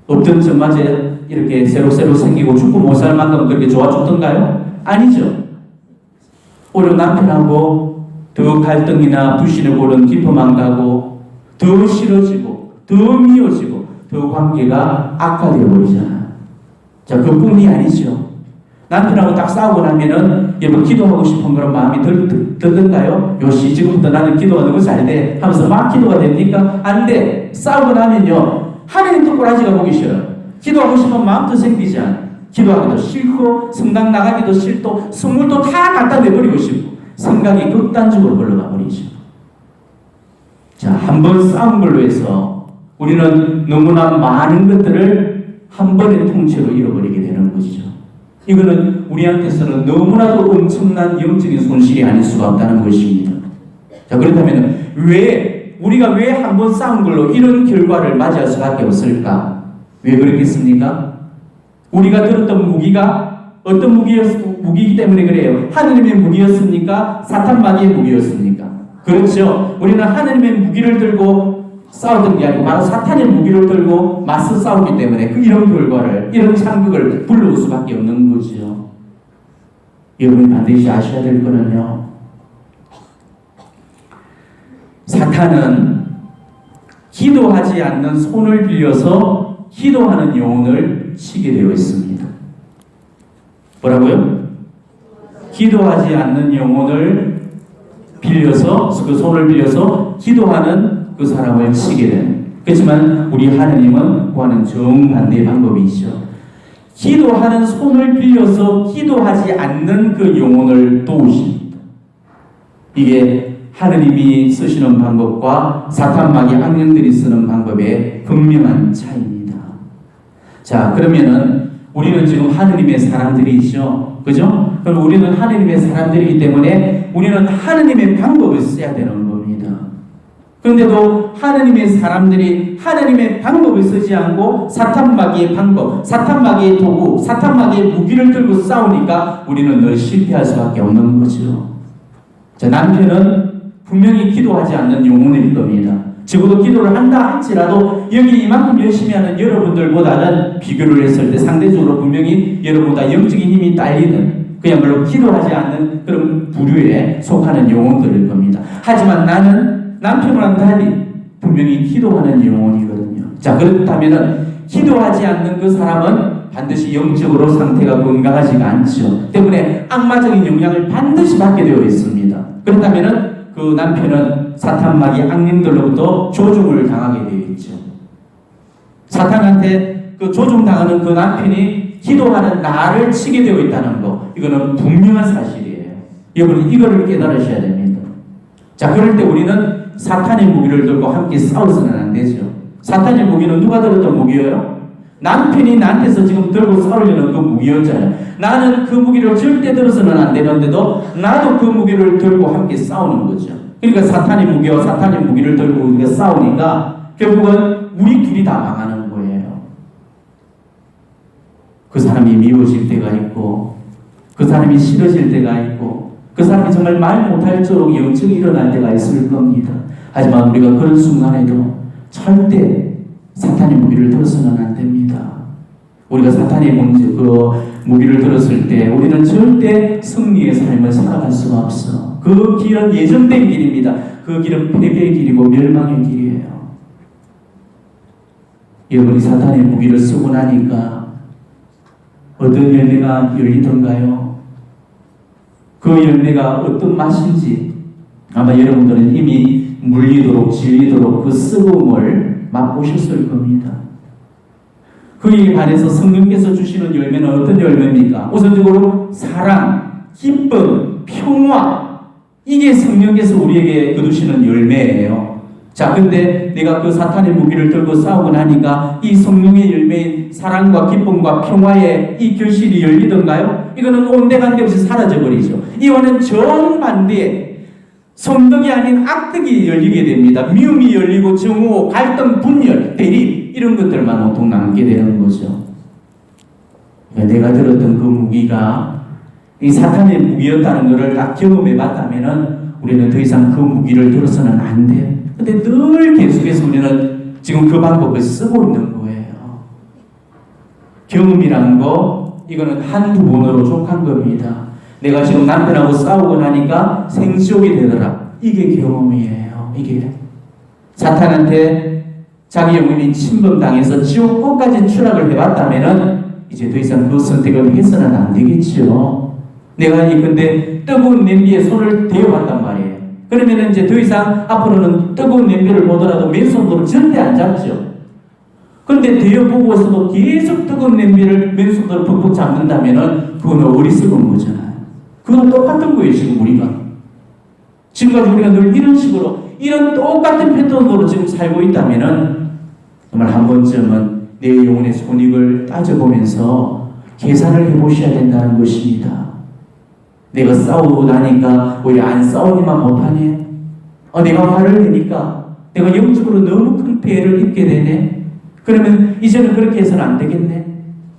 없던 정마제 이렇게 새록새록 생기고 죽고 못 살 만큼 그렇게 좋아 죽던가요? 아니죠. 오히려 남편하고 더 갈등이나 불신을 고른 깊어만 가고 더 싫어지고 더 미워지고 더 관계가 악화되어 버리잖아요. 자, 그뿐이 아니죠. 남편하고 딱 싸우고 나면은 여러분 기도하고 싶은 그런 마음이 들던가요? 요시 지금부터 나는 기도가 너무 잘 돼 하면서 막 기도가 됩니까? 안 돼. 싸우고 나면요 하나님도 꼬라지가 보기 싫어요. 기도하고 싶은 마음도 생기지 않아요. 기도하기도 싫고 성당 나가기도 싫고 선물도 다 갖다 내버리고 싶고 생각이 극단적으로 흘러가 버리죠. 자, 한번 싸운 걸로 해서 우리는 너무나 많은 것들을 한 번에 통째로 잃어버리게 되는 것이죠. 이거는 우리한테서는 너무나도 엄청난 영적인 손실이 아닐 수가 없다는 것입니다. 자, 그렇다면 우리가 왜 한 번 싸운 걸로 이런 결과를 맞이할 수밖에 없을까? 왜 그렇겠습니까? 우리가 들었던 무기가 어떤 무기이기 때문에 그래요. 하느님의 무기였습니까? 사탄 마귀의 무기였습니까? 그렇죠. 우리는 하느님의 무기를 들고 싸웠던 게 아니고 바로 사탄의 무기를 들고 맞서 싸우기 때문에 이런 결과를, 이런 상극을 불러올 수밖에 없는 거죠. 여러분이 반드시 아셔야 될 거는요, 사탄은 기도하지 않는 손을 빌려서 기도하는 영혼을 치게 되어 있습니다. 뭐라고요? 기도하지 않는 영혼을 빌려서, 그 손을 빌려서 기도하는 그 사람을 치게 되는. 그렇지만 우리 하느님은 그와는 정반대의 방법이죠. 기도하는 손을 빌려서 기도하지 않는 그 영혼을 도우십니다. 이게 하느님이 쓰시는 방법과 사탄 마귀 악령들이 쓰는 방법의 분명한 차이입니다. 자, 그러면은 우리는 지금 하느님의 사람들이죠. 그죠? 그럼 우리는 하느님의 사람들이기 때문에 우리는 하느님의 방법을 써야 되는 겁니다. 그런데도 하느님의 사람들이 하느님의 방법을 쓰지 않고 사탄 마귀의 방법, 사탄 마귀의 도구, 사탄 마귀의 무기를 들고 싸우니까 우리는 늘 실패할 수밖에 없는 거죠. 자, 남편은 분명히 기도하지 않는 영혼일 겁니다. 적어도 기도를 한다 할지라도 여기 이만큼 열심히 하는 여러분들보다는 비교를 했을 때 상대적으로 분명히 여러분보다 영적인 힘이 딸리는 그야말로 기도하지 않는 그런 부류에 속하는 영혼들일 겁니다. 하지만 나는 남편과는 달리 분명히 기도하는 영혼이거든요. 자, 그렇다면은 기도하지 않는 그 사람은 반드시 영적으로 상태가 건강하지가 않죠. 때문에 악마적인 영향을 반드시 받게 되어 있습니다. 그렇다면은 그 남편은 사탄마귀 악령들로부터 조종을 당하게 되어 있죠. 사탄한테 그 조종당하는 그 남편이 기도하는 나를 치게 되어 있다는 거, 이거는 분명한 사실이에요. 여러분 이거를 깨달으셔야 됩니다. 자, 그럴 때 우리는 사탄의 무기를 들고 함께 싸워서는 안 되죠. 사탄의 무기는 누가 들었던 무기예요? 남편이 나한테서 지금 들고 싸우려는 그 무기였잖아요. 나는 그 무기를 절대 들어서는 안 되는데도 나도 그 무기를 들고 함께 싸우는 거죠. 그러니까 사탄의 무기와 사탄의 무기를 들고 우리가 싸우니까 결국은 우리 둘이 다 망하는 거예요. 그 사람이 미워질 때가 있고, 그 사람이 싫어질 때가 있고, 그 사람이 정말 말 못할 정도로 영적이 일어날 때가 있을 겁니다. 하지만 우리가 그런 순간에도 절대 사탄의 무기를 들어서는 안 됩니다. 우리가 사탄의 무기를 들었을 때 우리는 절대 승리의 삶을 살아갈 수가 없어. 그 길은 예정된 길입니다. 그 길은 패배의 길이고 멸망의 길이에요. 여러분이 사탄의 무기를 쓰고 나니까 어떤 열매가 열리던가요? 그 열매가 어떤 맛인지 아마 여러분들은 이미 물리도록 질리도록 그 쓰거움을 맛보셨을 겁니다. 그에 반해서 성령께서 주시는 열매는 어떤 열매입니까? 우선적으로 사랑, 기쁨, 평화, 이게 성령께서 우리에게 거두시는 열매예요. 자, 근데 내가 그 사탄의 무기를 들고 싸우고 나니까 이 성령의 열매인 사랑과 기쁨과 평화의 이 결실이 열리던가요? 이거는 온데간데 없이 사라져버리죠. 이와는 정반대의 성덕이 아닌 악덕이 열리게 됩니다. 미움이 열리고 정오, 갈등, 분열, 대립 이런 것들만 온통 남게 되는 거죠. 내가 들었던 그 무기가 이 사탄의 무기였다는 것을 딱 경험해 봤다면은 우리는 더 이상 그 무기를 들어서는 안 돼요. 근데 늘 계속해서 우리는 지금 그 방법을 쓰고 있는 거예요. 경험이라는 거, 이거는 한두 번으로 족한 겁니다. 내가 지금 남편하고 싸우고 나니까 생지옥이 되더라. 이게 경험이에요. 이게 사탄한테 자기 영혼이 침범당해서 지옥 끝까지 추락을 해봤다면은 이제 더 이상 그 선택을 해서는 안 되겠죠. 내가 근데 뜨거운 냄비에 손을 대어봤단 말이에요. 그러면은 이제 더 이상 앞으로는 뜨거운 냄비를 보더라도 맨손으로 절대 안 잡죠. 그런데 대어보고서도 계속 뜨거운 냄비를 맨손으로 푹푹 잡는다면은 그거는 어리석은 거잖아요. 그건 똑같은 거예요. 지금 우리가 지금까지 우리가 늘 이런 식으로 이런 똑같은 패턴으로 지금 살고 있다면은 정말 한 번쯤은 내 영혼의 손익을 따져보면서 계산을 해보셔야 된다는 것입니다. 내가 싸우고 나니까 왜 안 싸우기만 못하네? 내가 화를 내니까 내가 영적으로 너무 큰 피해를 입게 되네? 그러면 이제는 그렇게 해서는 안 되겠네?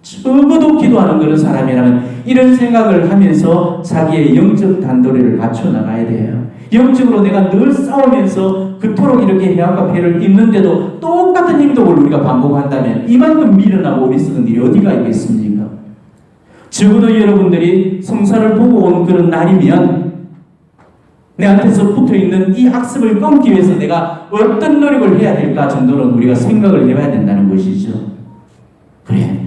적어도 기도하는 그런 사람이라면 이런 생각을 하면서 자기의 영적 단도리를 갖춰 나가야 돼요. 영적으로 내가 늘 싸우면서 그토록 이렇게 해악과 피해를 입는데도 똑같은 행동을 우리가 반복한다면 이만큼 미련하고 어리석은 일이 어디가 있겠습니까? 적어도 여러분들이 성사를 보고 온 그런 날이면 내한테서 붙어있는 이 학습을 끊기 위해서 내가 어떤 노력을 해야 될까 정도는 우리가 생각을 해봐야 된다는 것이죠. 그래,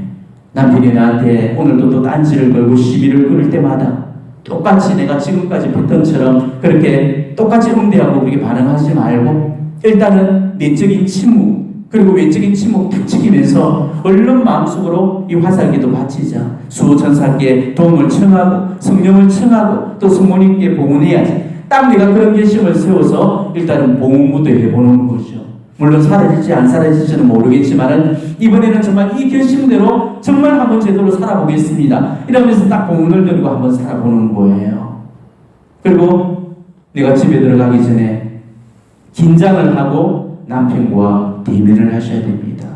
남편이 나한테 오늘도 또 딴지를 걸고 시비를 걸을 때마다 똑같이 내가 지금까지 패턴처럼 그렇게 똑같이 응대하고 그렇게 반응하지 말고 일단은 내적인 침묵 그리고 외적인 침묵 탁 지키면서 얼른 마음속으로 이 화살기도 바치자. 수호천사께 도움을 청하고 성령을 청하고 또 성모님께 봉헌해야지. 딱 내가 그런 결심을 세워서 일단은 봉헌부터 해보는 거죠. 물론 사라질지 안 사라질지는 모르겠지만은 이번에는 정말 이 결심대로 정말 한번 제대로 살아보겠습니다. 이러면서 딱 봉헌을 들고 한번 살아보는 거예요. 그리고 내가 집에 들어가기 전에 긴장을 하고 남편과 대면을 하셔야 됩니다.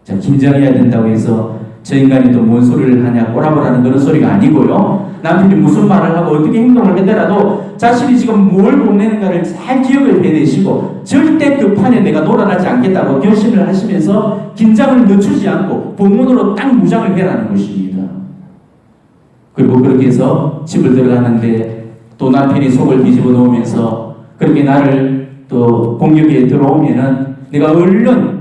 자, 긴장해야 된다고 해서 저 인간이 또 뭔 소리를 하냐 꼬라보라는 그런 소리가 아니고요. 남편이 무슨 말을 하고 어떻게 행동을 하더라도 자신이 지금 뭘 보내는가를 잘 기억을 해내시고 절대 그 판에 내가 놀아나지 않겠다고 결심을 하시면서 긴장을 늦추지 않고 본문으로 딱 무장을 해라는 것입니다. 그리고 그렇게 해서 집을 들어가는데 또 남편이 속을 뒤집어 놓으면서 그렇게 나를 또 공격에 들어오면은 내가 얼른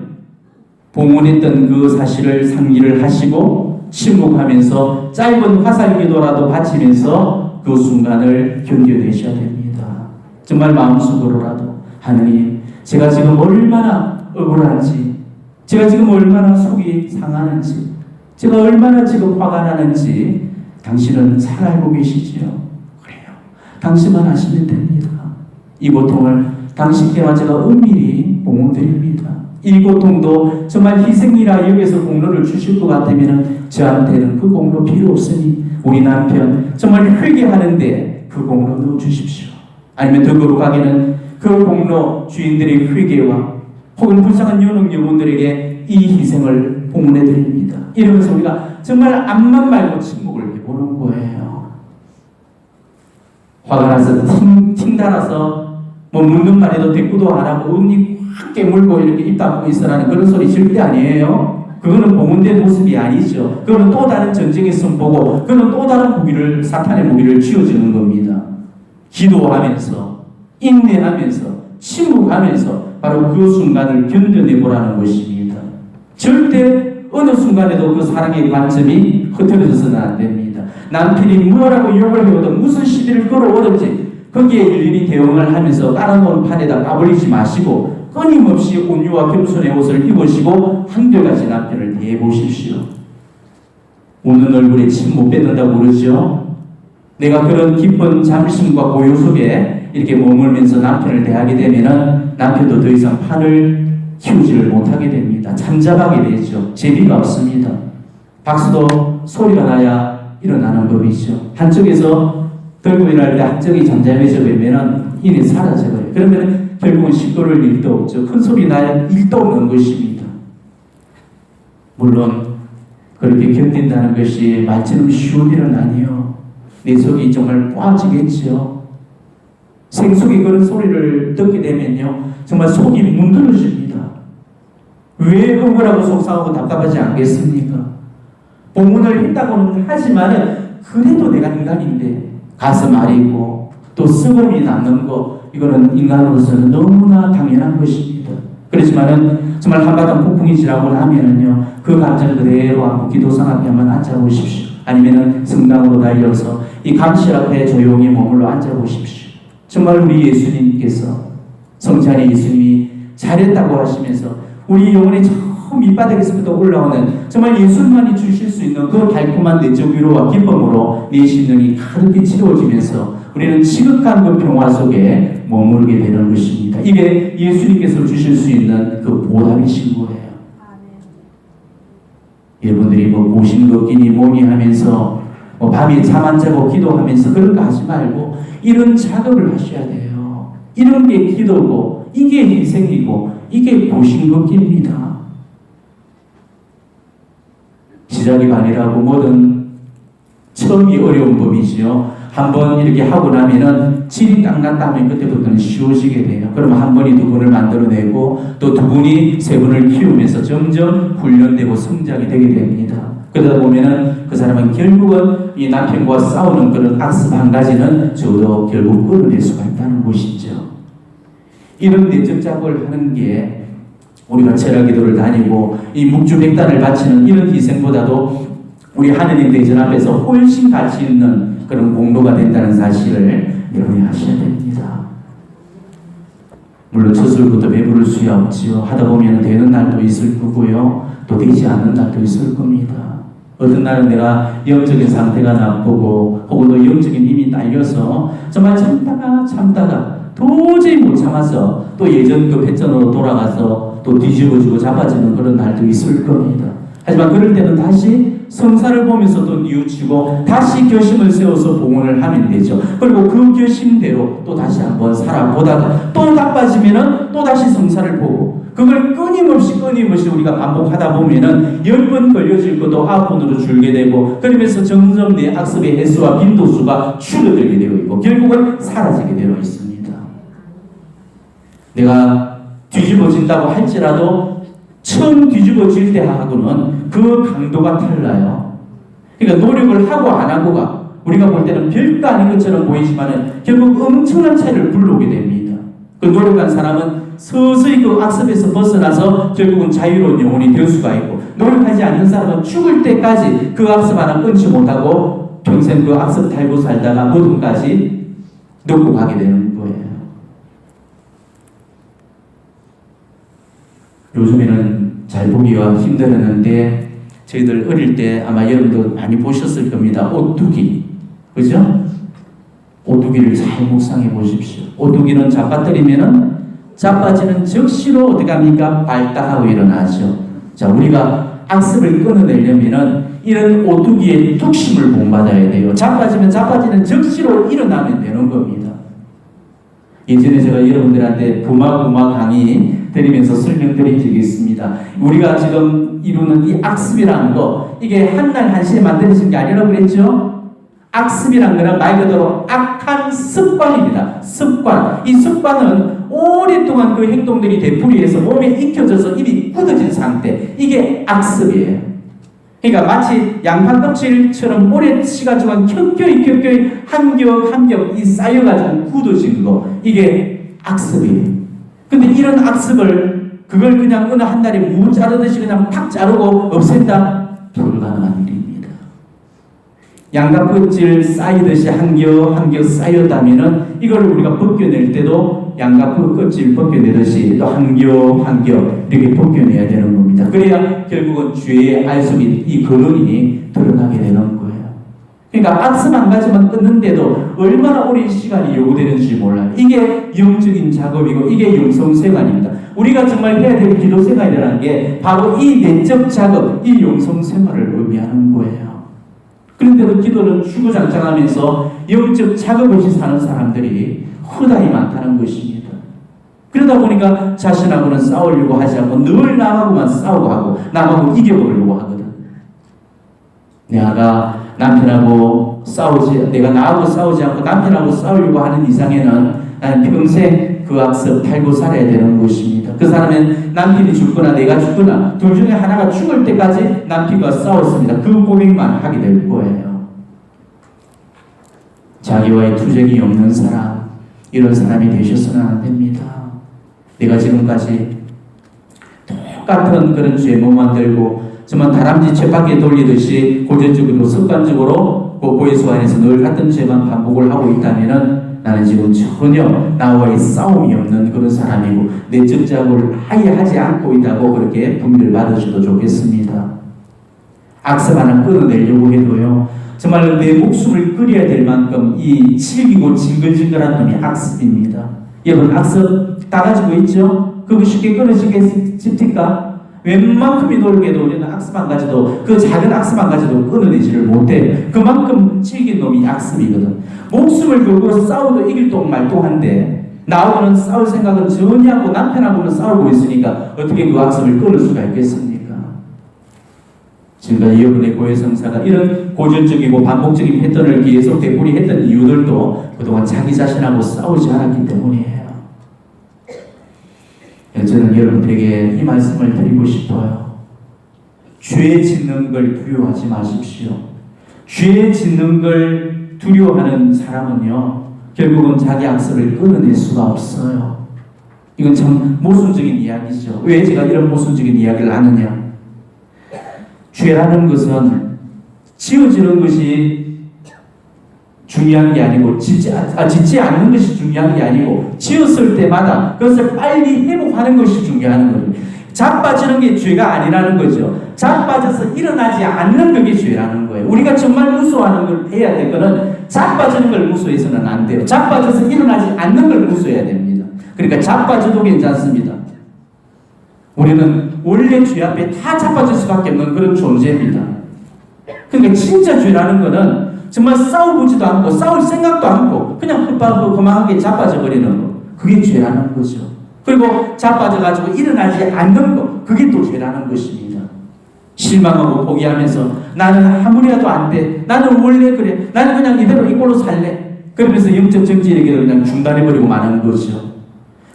봉헌했던 그 사실을 상기를 하시고 침묵하면서 짧은 화살기도라도 바치면서 그 순간을 견뎌내셔야 됩니다. 정말 마음속으로라도 하느님, 제가 지금 얼마나 억울한지, 제가 지금 얼마나 속이 상하는지, 제가 얼마나 지금 화가 나는지 당신은 잘 알고 계시지요. 그래요. 당신만 아시면 됩니다. 이 고통을 당신께만 제가 은밀히 봉헌드립니다. 이 고통도 정말 희생이라 여기서 공로를 주실 것 같으면 저한테는 그 공로 필요 없으니 우리 남편 정말 회개하는데 그 공로 넣어주십시오. 아니면 더 거룩하게는 그 공로 주인들의 회개와 혹은 불쌍한 연옥 여러분들에게 이 희생을 봉헌해드립니다. 이러면서 우리가 정말 앞만 말고 침묵을 해보는 거예요. 화가 나서 팅 달아서 뭐 묻는 말에도 대꾸도 안 하고 음니 확 깨물고 이렇게 입 닫고 있으라는 그런 소리 절대 아니에요. 그거는 봉헌된 모습이 아니죠. 그거는 또 다른 전쟁의 선보고 그거는 또 다른 무기를 사탄의 무기를 쥐어주는 겁니다. 기도하면서 인내하면서 침묵하면서 바로 그 순간을 견뎌내보라는 것입니다. 절대 어느 순간에도 그 사랑의 관점이 흐트러져서는 안 됩니다. 남편이 뭐라고 욕을 해오든 무슨 시비를 걸어오든지 거기에 일일이 대응을 하면서 깔아놓은 판에다 까불리지 마시고 끊임없이 온유와 겸손의 옷을 입으시고 한결같이 남편을 대해보십시오. 웃는 얼굴에 침 못 뱉는다고 그러죠. 내가 그런 깊은 잠심과 고요 속에 이렇게 머물면서 남편을 대하게 되면은 남편도 더 이상 판을 키우지를 못하게 됩니다. 잠잠하게 되죠. 재미가 없습니다. 박수도 소리가 나야 일어나는 법이죠. 한쪽에서 들고 일어날 때 한쪽이 잠잠해져 버리면은 힘이 사라져버려요. 그러면 결국은 시끄러울 일도 없죠. 큰 소리 나야 일도 없는 것입니다. 물론 그렇게 견딘다는 것이 말처럼 쉬운 일은 아니에요. 내 속이 정말 빠지겠죠. 생속이 그런 소리를 듣게 되면요 정말 속이 문드러집니다. 왜 억울하고 속상하고 답답하지 않겠습니까? 봉헌을 했다고는 하지만은 그래도 내가 인간인데 가슴 아리고 또 썩음이 남는 거 이거는 인간으로서는 너무나 당연한 것입니다. 그렇지만은 정말 한바탕 폭풍이 지나고 나면은요 그 감정 그대로 한번 기도상 앞에 한번 앉아보십시오. 아니면은 성당으로 달려서 이 감실 앞에 조용히 머물러 앉아보십시오. 정말 우리 예수님께서 성찬의 예수님이 잘했다고 하시면서 우리 영혼의 처음 밑바닥에서부터 올라오는 정말 예수님만이 주실 수 있는 그 달콤한 내적 위로와 기쁨으로 내 심령이 가득히 채워지면서 우리는 지극한 그 평화 속에 머물게 되는 것입니다. 이게 예수님께서 주실 수 있는 그 보답이신 거예요. 여러분들이 뭐 고심 걷기니 뭐니 하면서 뭐 밤에 잠 안 자고 기도하면서 그런 거 하지 말고 이런 작업을 하셔야 돼요. 이런 게 기도고 이게 희생이고 이게 고심 걷기입니다. 시작이 반이라고 뭐든 처음이 어려운 법이지요. 한번 이렇게 하고 나면은 질이 딱 났다 하면 그때부터는 쉬워지게 돼요. 그러면 한 번이 두 번을 만들어내고 또 두 번이 세 번을 키우면서 점점 훈련되고 성장이 되게 됩니다. 그러다 보면은 그 사람은 결국은 이 남편과 싸우는 그런 악습 한 가지는 저도 결국 끊어낼 수가 있다는 것이죠. 이런 내적 작업을 하는 게 우리가 철학 기도를 다니고 이 묵주백단을 바치는 이런 희생보다도 우리 하느님 대전 앞에서 훨씬 가치 있는 그런 공로가 된다는 사실을 여러분이 하셔야 됩니다. 물론 첫술부터 배부를 수야 없지요. 하다 보면 되는 날도 있을 거고요. 또 되지 않는 날도 있을 겁니다. 어떤 날은 내가 영적인 상태가 나쁘고 혹은 또 영적인 힘이 딸려서 정말 참다가 도저히 못 참아서 또 예전 그 패턴으로 돌아가서 또 뒤집어지고 잡아지는 그런 날도 있을 겁니다. 하지만 그럴 때는 다시 성사를 보면서 또 뉘우치고 다시 결심을 세워서 봉헌을 하면 되죠. 그리고 그 결심대로 또 다시 한번 살아보다가 또 나빠지면은 또 다시 성사를 보고 그걸 끊임없이 우리가 반복하다 보면은 10번 걸려질 것도 9번으로 줄게 되고, 그러면서 점점 내 악습의 횟수와 빈도수가 줄어들게 되어 있고 결국은 사라지게 되어 있습니다. 내가 뒤집어진다고 할지라도 처음 뒤집어질 때하고는 그 강도가 달라요. 그러니까 노력을 하고 안 하고가 우리가 볼 때는 별거 아닌 것처럼 보이지만은 결국 엄청난 차이를 불러오게 됩니다. 그 노력한 사람은 서서히 그 악습에서 벗어나서 결국은 자유로운 영혼이 될 수가 있고, 노력하지 않는 사람은 죽을 때까지 그 악습 하나 끊지 못하고 평생 그 악습 달고 살다가 무덤까지 놓고 가게 되는 거예요. 요즘에는 잘 보기가 힘들었는데 저희들 어릴 때 아마 여러분도 많이 보셨을 겁니다. 오뚜기, 그죠? 오뚜기를 잘 묵상해 보십시오. 오뚜기는 잡아뜨리면은 자빠지는 즉시로 어떻게 합니까? 발달하고 일어나죠. 자, 우리가 악습을 끊어내려면은 이런 오뚜기의 뚝심을 본받아야 돼요. 자빠지면 자빠지는 즉시로 일어나면 되는 겁니다. 예전에 제가 여러분들한테 부마 강의 드리면서 설명드린 적이 있습니다. 우리가 지금 이루는 이 악습이라는 거, 이게 한날 한시에 만들어진 게 아니라고 그랬죠? 악습이란 거는 말 그대로 악한 습관입니다. 습관. 이 습관은 오랫동안 그 행동들이 되풀이해서 몸에 익혀져서 이미 굳어진 상태. 이게 악습이에요. 그러니까 마치 양파 껍질처럼 오랜 시간 동안 켜켜이 한 겹 이 쌓여가지고 굳어진 거. 이게 악습이에요. 근데 이런 악습을 그걸 그냥 어느 한 달에 무 자르듯이 그냥 팍 자르고 없앤다? 불가능한 일입니다. 양파 껍질 쌓이듯이 한 겹 쌓였다면은 이걸 우리가 벗겨낼 때도 양파 껍질 벗겨내듯이 또 한 겹 이렇게 벗겨내야 되는 겁니다. 그래야 결국은 죄의 알속인 이 근원이 드러나게 되는 거예요. 그러니까 악습 한 가지만 끊는데도 얼마나 오랜 시간이 요구되는지 몰라요. 이게 영적인 작업이고 이게 영성생활입니다. 우리가 정말 해야 될 기도생활이라는 게 바로 이 내적 작업, 이 영성생활을 의미하는 거예요. 그런데도 기도는 주구장창하면서 영적 작업 없이 사는 사람들이 허다히 많다는 것입니다. 그러다 보니까 자신하고는 싸우려고 하지 않고 늘 남하고만 싸우고 하고 남하고 이겨보려고 하거든. 내가 남편하고 내가 나하고 싸우지 않고 남편하고 싸우려고 하는 이상에는 나는 평생 그 악습 달고 살아야 되는 것입니다. 그 사람은 남편이 죽거나 내가 죽거나 둘 중에 하나가 죽을 때까지 남편과 싸웠습니다. 그 고백만 하게 될 거예요. 자기와의 투쟁이 없는 사람, 이런 사람이 되셔서는 안 됩니다. 내가 지금까지 똑같은 그런 죄목만 들고 정말 다람쥐 쳇바퀴 돌리듯이 고전적으로 습관적으로 고해수 안에서 늘 같은 죄만 반복을 하고 있다면은 나는 지금 전혀 나와의 싸움이 없는 그런 사람이고 내적 작업을 아예 하지 않고 있다고 그렇게 분별을 받으셔도 좋겠습니다. 악습 하나 끊어내려고 해도요, 정말 내 목숨을 끊어야 될 만큼 이 질기고 징글징글한 놈이 악습입니다. 여러분 악습 다 가지고 있죠? 그거 쉽게 끊어지겠습니까? 웬만큼이 노력해도 우리는 악습 한 가지도, 그 작은 악습 한 가지도 끊어내지를 못해요. 그만큼 질긴 놈이 악습이거든. 목숨을 걸고 싸워도 이길 동 말동한데 나하고는 싸울 생각은 전혀 하고 남편하고는 싸우고 있으니까 어떻게 그 악습을 끊을 수가 있겠습니까? 지금까지 여러분의 고해성사가 이런 고전적이고 반복적인 패턴을 계속 되풀이했던 이유들도 그동안 자기 자신하고 싸우지 않았기 때문이에요. 저는 여러분들에게 이 말씀을 드리고 싶어요. 죄 짓는 걸 두려워하지 마십시오. 죄 짓는 걸 두려워하는 사람은요, 결국은 자기 악습을 끊어낼 수가 없어요. 이건 참 모순적인 이야기죠. 왜 제가 이런 모순적인 이야기를 하느냐? 죄라는 것은 지어지는 것이 중요한 게 아니고 짓지 않는 것이 중요한 게 아니고 지었을 때마다 그것을 빨리 회복하는 것이 중요한 거예요. 자빠지는 게 죄가 아니라는 거죠. 자빠져서 일어나지 않는 그게 죄라는 거예요. 우리가 정말 무서워하는 걸 해야 될 거는 자빠지는 걸 무서워해서는 안 돼요. 자빠져서 일어나지 않는 걸 무서워해야 됩니다. 그러니까 자빠져도 괜찮습니다. 우리는 원래 죄 앞에 다 자빠질 수밖에 없는 그런 존재입니다. 그러니까 진짜 죄라는 거는 정말 싸워보지도 않고 싸울 생각도 않고 그냥 흡하고 거만하게 자빠져 버리는 거, 그게 죄라는 거죠. 그리고 자빠져가지고 일어나지 않는 것, 그게 또 죄라는 것입니다. 실망하고 포기하면서 나는 아무리라도 안 돼. 나는 원래 그래. 나는 그냥 이대로 이꼴로 살래. 그러면서 영적 정지에게 그냥 중단해버리고 마는 거죠.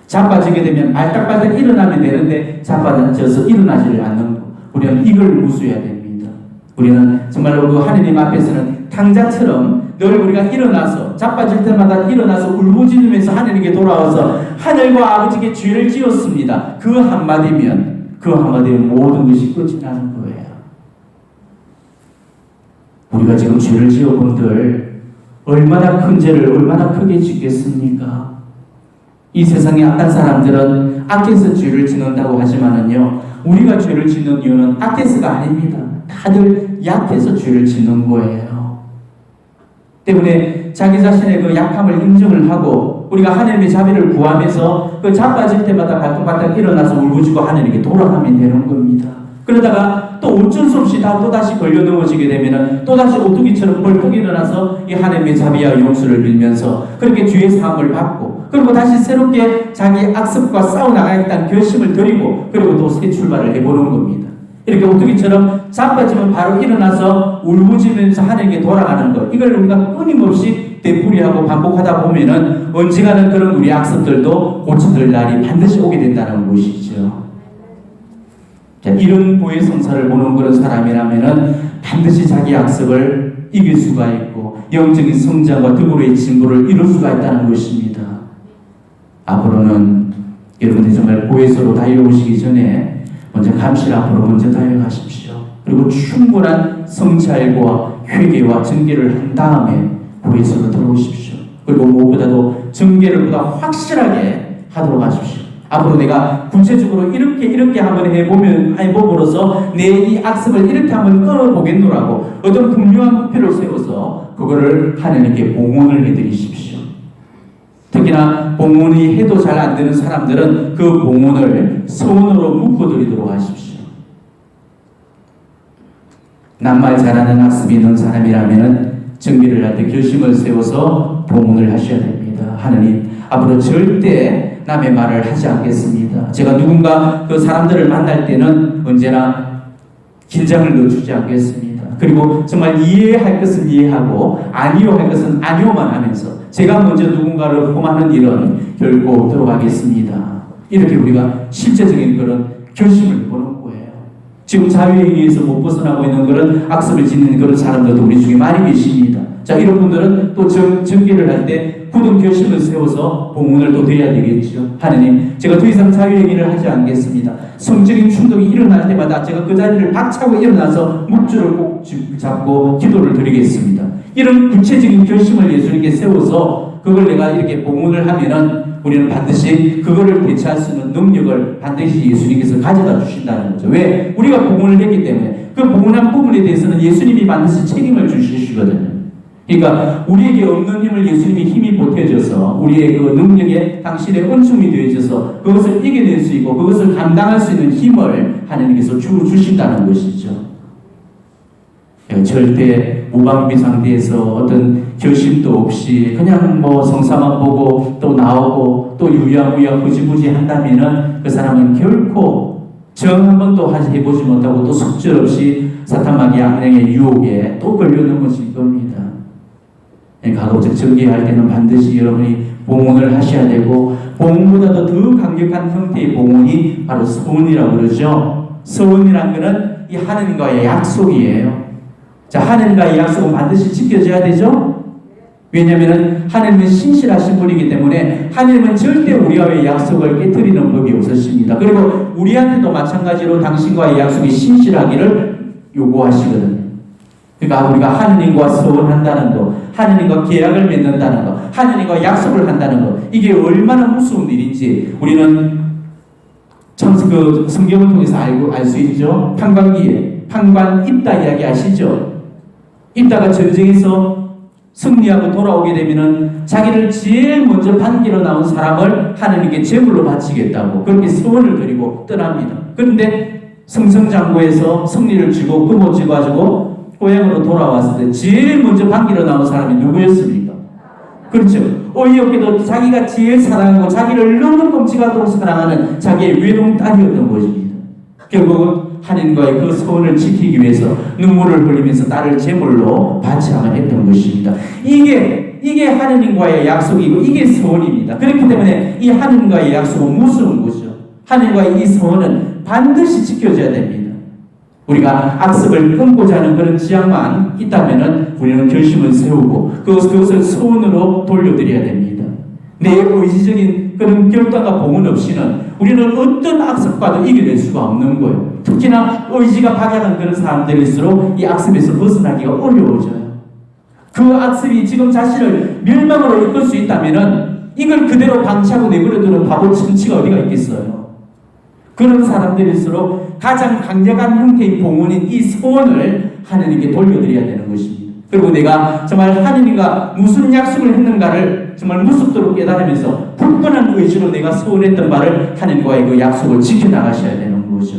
자빠지게 되면 알딱발딱 일어나면 되는데 자빠져서 일어나지를 않는 거. 우리는 이걸 무수해야 됩니다. 우리는 정말로 그 하느님 앞에서는 탕자처럼 늘 우리가 일어나서 자빠질 때마다 일어나서 울부짖으면서 하느님께 돌아와서 하늘과 아버지께 죄를 지었습니다. 그 한마디면 모든 것이 끝이 나는 거예요. 우리가 지금 죄를 지어본들 얼마나 큰 죄를 얼마나 크게 짓겠습니까? 이 세상의 악한 사람들은 악해서 죄를 짓는다고 하지만은요, 우리가 죄를 짓는 이유는 악해서가 아닙니다. 다들 약해서 죄를 짓는 거예요. 때문에 자기 자신의 그 약함을 인정을 하고 우리가 하나님의 자비를 구하면서 그 자빠질 때마다 발톱발톱 일어나서 울부짖고 하나님께 돌아가면 되는 겁니다. 그러다가 또 어쩔 수 없이 또다시 걸려 넘어지게 되면은 또다시 오뚜기처럼 벌떡 일어나서 이 하나님의 자비와 용서를 빌면서 그렇게 주의 사함을 받고 그리고 다시 새롭게 자기 악습과 싸워나가겠다는 결심을 드리고 그리고 또 새 출발을 해보는 겁니다. 이렇게 오뚜기처럼 자빠지면 바로 일어나서 울부짖으면서 하나님께 돌아가는 것, 이걸 우리가 끊임없이 되풀이하고 반복하다 보면은 언젠가는 그런 우리 악습들도 고쳐질 날이 반드시 오게 된다는 것이죠. 자, 이런 보혜 성사를 보는 그런 사람이라면은 반드시 자기 악습을 이길 수가 있고 영적인 성장과 득으로의 진보를 이룰 수가 있다는 것입니다. 앞으로는 여러분이 정말 보혜서로 달려오시기 전에 먼저 감실 앞으로 먼저 달려가십시오. 그리고 충분한 성찰과 회개와 증개를 한 다음에 보혜서로 들어오십시오. 그리고 무엇보다도 증개를 보다 확실하게 하도록 하십시오. 앞으로 내가 구체적으로 이렇게 한번 해봄으로써 내 이 악습을 이렇게 한번 끌어보겠노라고 어떤 분명한 목표를 세워서 그거를 하나님께 봉헌을 해드리십시오. 특히나 봉헌이 해도 잘 안 되는 사람들은 그 봉헌을 서원으로 묶어드리도록 하십시오. 낱말 잘하는 악습이 있는 사람이라면 정비를 할 때 결심을 세워서 봉헌을 하셔야 됩니다. 하나님, 앞으로 절대 남의 말을 하지 않겠습니다. 제가 누군가 그 사람들을 만날 때는 언제나 긴장을 넣어주지 않겠습니다. 그리고 정말 이해할 것은 이해하고 아니요 할 것은 아니요만 하면서 제가 먼저 누군가를 험하는 일은 결코 없도록 하겠습니다. 이렇게 우리가 실제적인 그런 결심을 보는 거예요. 지금 자유행위에서 못 벗어나고 있는 그런 악습을 짓는 그런 사람들도 우리 중에 많이 계십니다. 자, 이런 분들은 또 정기를 할 때 굳은 결심을 세워서 봉헌을 또 드려야 되겠죠. 하나님, 제가 더 이상 자유행위를 하지 않겠습니다. 성적인 충동이 일어날 때마다 제가 그 자리를 박차고 일어나서 묵주를 꼭 잡고 기도를 드리겠습니다. 이런 구체적인 결심을 예수님께 세워서 그걸 내가 이렇게 봉헌을 하면은 우리는 반드시 그거를 대체할 수 있는 능력을 반드시 예수님께서 가져다 주신다는 거죠. 왜? 우리가 봉헌을 했기 때문에 그 봉헌한 부분에 대해서는 예수님이 반드시 책임을 주시거든요. 그러니까 우리에게 없는 힘을 예수님이 힘이 보태줘서 우리의 그 능력에 당신의 은총이 되어져서 그것을 이겨낼 수 있고 그것을 감당할 수 있는 힘을 하나님께서 주신다는 것이죠. 절대 무방비 상태에서 어떤 결심도 없이 그냥 뭐 성사만 보고 또 나오고 또 유야무야 후지부지 한다면은 그 사람은 결코 정 한 번도 해보지 못하고 또 속절없이 사탄마귀 악령의 유혹에 또 걸려 넘어질 겁니다. 가급적 정기할 때는 반드시 여러분이 봉헌을 하셔야 되고 봉헌보다도 더 강력한 형태의 봉헌이 바로 서원이라고 그러죠. 서원이란 것은 이 하나님과의 약속이에요. 자, 하나님과의 약속은 반드시 지켜져야 되죠. 왜냐하면 하나님은 신실하신 분이기 때문에 하나님은 절대 우리와의 약속을 깨뜨리는 법이 없으십니다. 그리고 우리한테도 마찬가지로 당신과의 약속이 신실하기를 요구하시거든요. 그러니까 우리가 하느님과 서원한다는 것, 하느님과 계약을 맺는다는 것, 하느님과 약속을 한다는 것, 이게 얼마나 무서운 일인지 우리는 참 그 성경을 통해서 알 수 있죠. 판관기에 판관 입다 이야기 아시죠? 입다가 전쟁에서 승리하고 돌아오게 되면은 자기를 제일 먼저 반기로 나온 사람을 하느님께 제물로 바치겠다고 그렇게 서원을 드리고 떠납니다. 그런데 승성장구에서 승리를 쥐고 금을 쥐가지고 고향으로 돌아왔을 때 제일 먼저 반기로 나온 사람이 누구였습니까? 그렇죠. 어이없게도 자기가 제일 사랑하고 자기를 너무 끔찍하도록 사랑하는 자기의 외동 딸이었던 것입니다. 결국은 하나님과의 그 소원을 지키기 위해서 눈물을 흘리면서 딸을 제물로 바치하면 했던 것입니다. 이게 하나님과의 약속이고 이게 소원입니다. 그렇기 때문에 이 하나님과의 약속은 무서운 것이죠. 하나님과의 이 소원은 반드시 지켜져야 됩니다. 우리가 악습을 끊고자 하는 그런 지향만 있다면 우리는 결심을 세우고 그것을 소원으로 돌려드려야 됩니다. 내 의지적인 그런 결단과 봉헌 없이는 우리는 어떤 악습과도 이겨낼 수가 없는 거예요. 특히나 의지가 박약한 그런 사람들일수록 이 악습에서 벗어나기가 어려워져요. 그 악습이 지금 자신을 멸망으로 이끌 수 있다면 이걸 그대로 방치하고 내버려두는 바보 천치가 어디가 있겠어요. 그런 사람들일수록 가장 강력한 형태의 봉헌인 이 소원을 하나님께 돌려드려야 되는 것입니다. 그리고 내가 정말 하나님과 무슨 약속을 했는가를 정말 무섭도록 깨달으면서 굳건한 의지로 내가 소원했던 바를 하나님과의 그 약속을 지켜나가셔야 되는 거죠.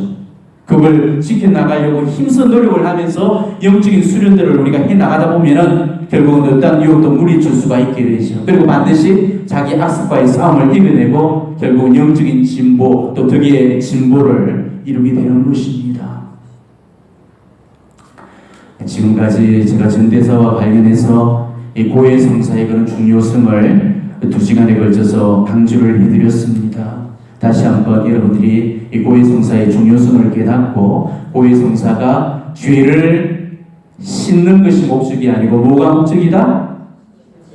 그걸 지켜나가려고 힘써 노력을 하면서 영적인 수련들을 우리가 해나가다 보면은 결국은 어떤 유혹도 무리칠 수가 있게 되죠. 그리고 반드시 자기 악습과의 싸움을 이겨내고 결국은 영적인 진보 또 덕의 진보를 이루게 되는 것입니다. 지금까지 제가 전대사와 관련해서 이 고해 성사의 그런 중요성을 2시간에 걸쳐서 강조를 해드렸습니다. 다시 한번 여러분들이 이 고해 성사의 중요성을 깨닫고 고해 성사가 죄를 씻는 것이 목적이 아니고 뭐가 목적이다?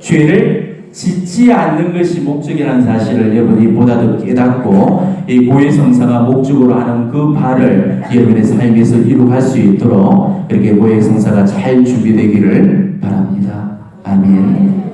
죄를 짓지 않는 것이 목적이라는 사실을 여러분이 보다 더 깨닫고 이 고해 성사가 목적으로 하는 그 바를 여러분의 삶에서 이루어갈 수 있도록 이렇게 고해 성사가 잘 준비되기를 바랍니다. 아멘.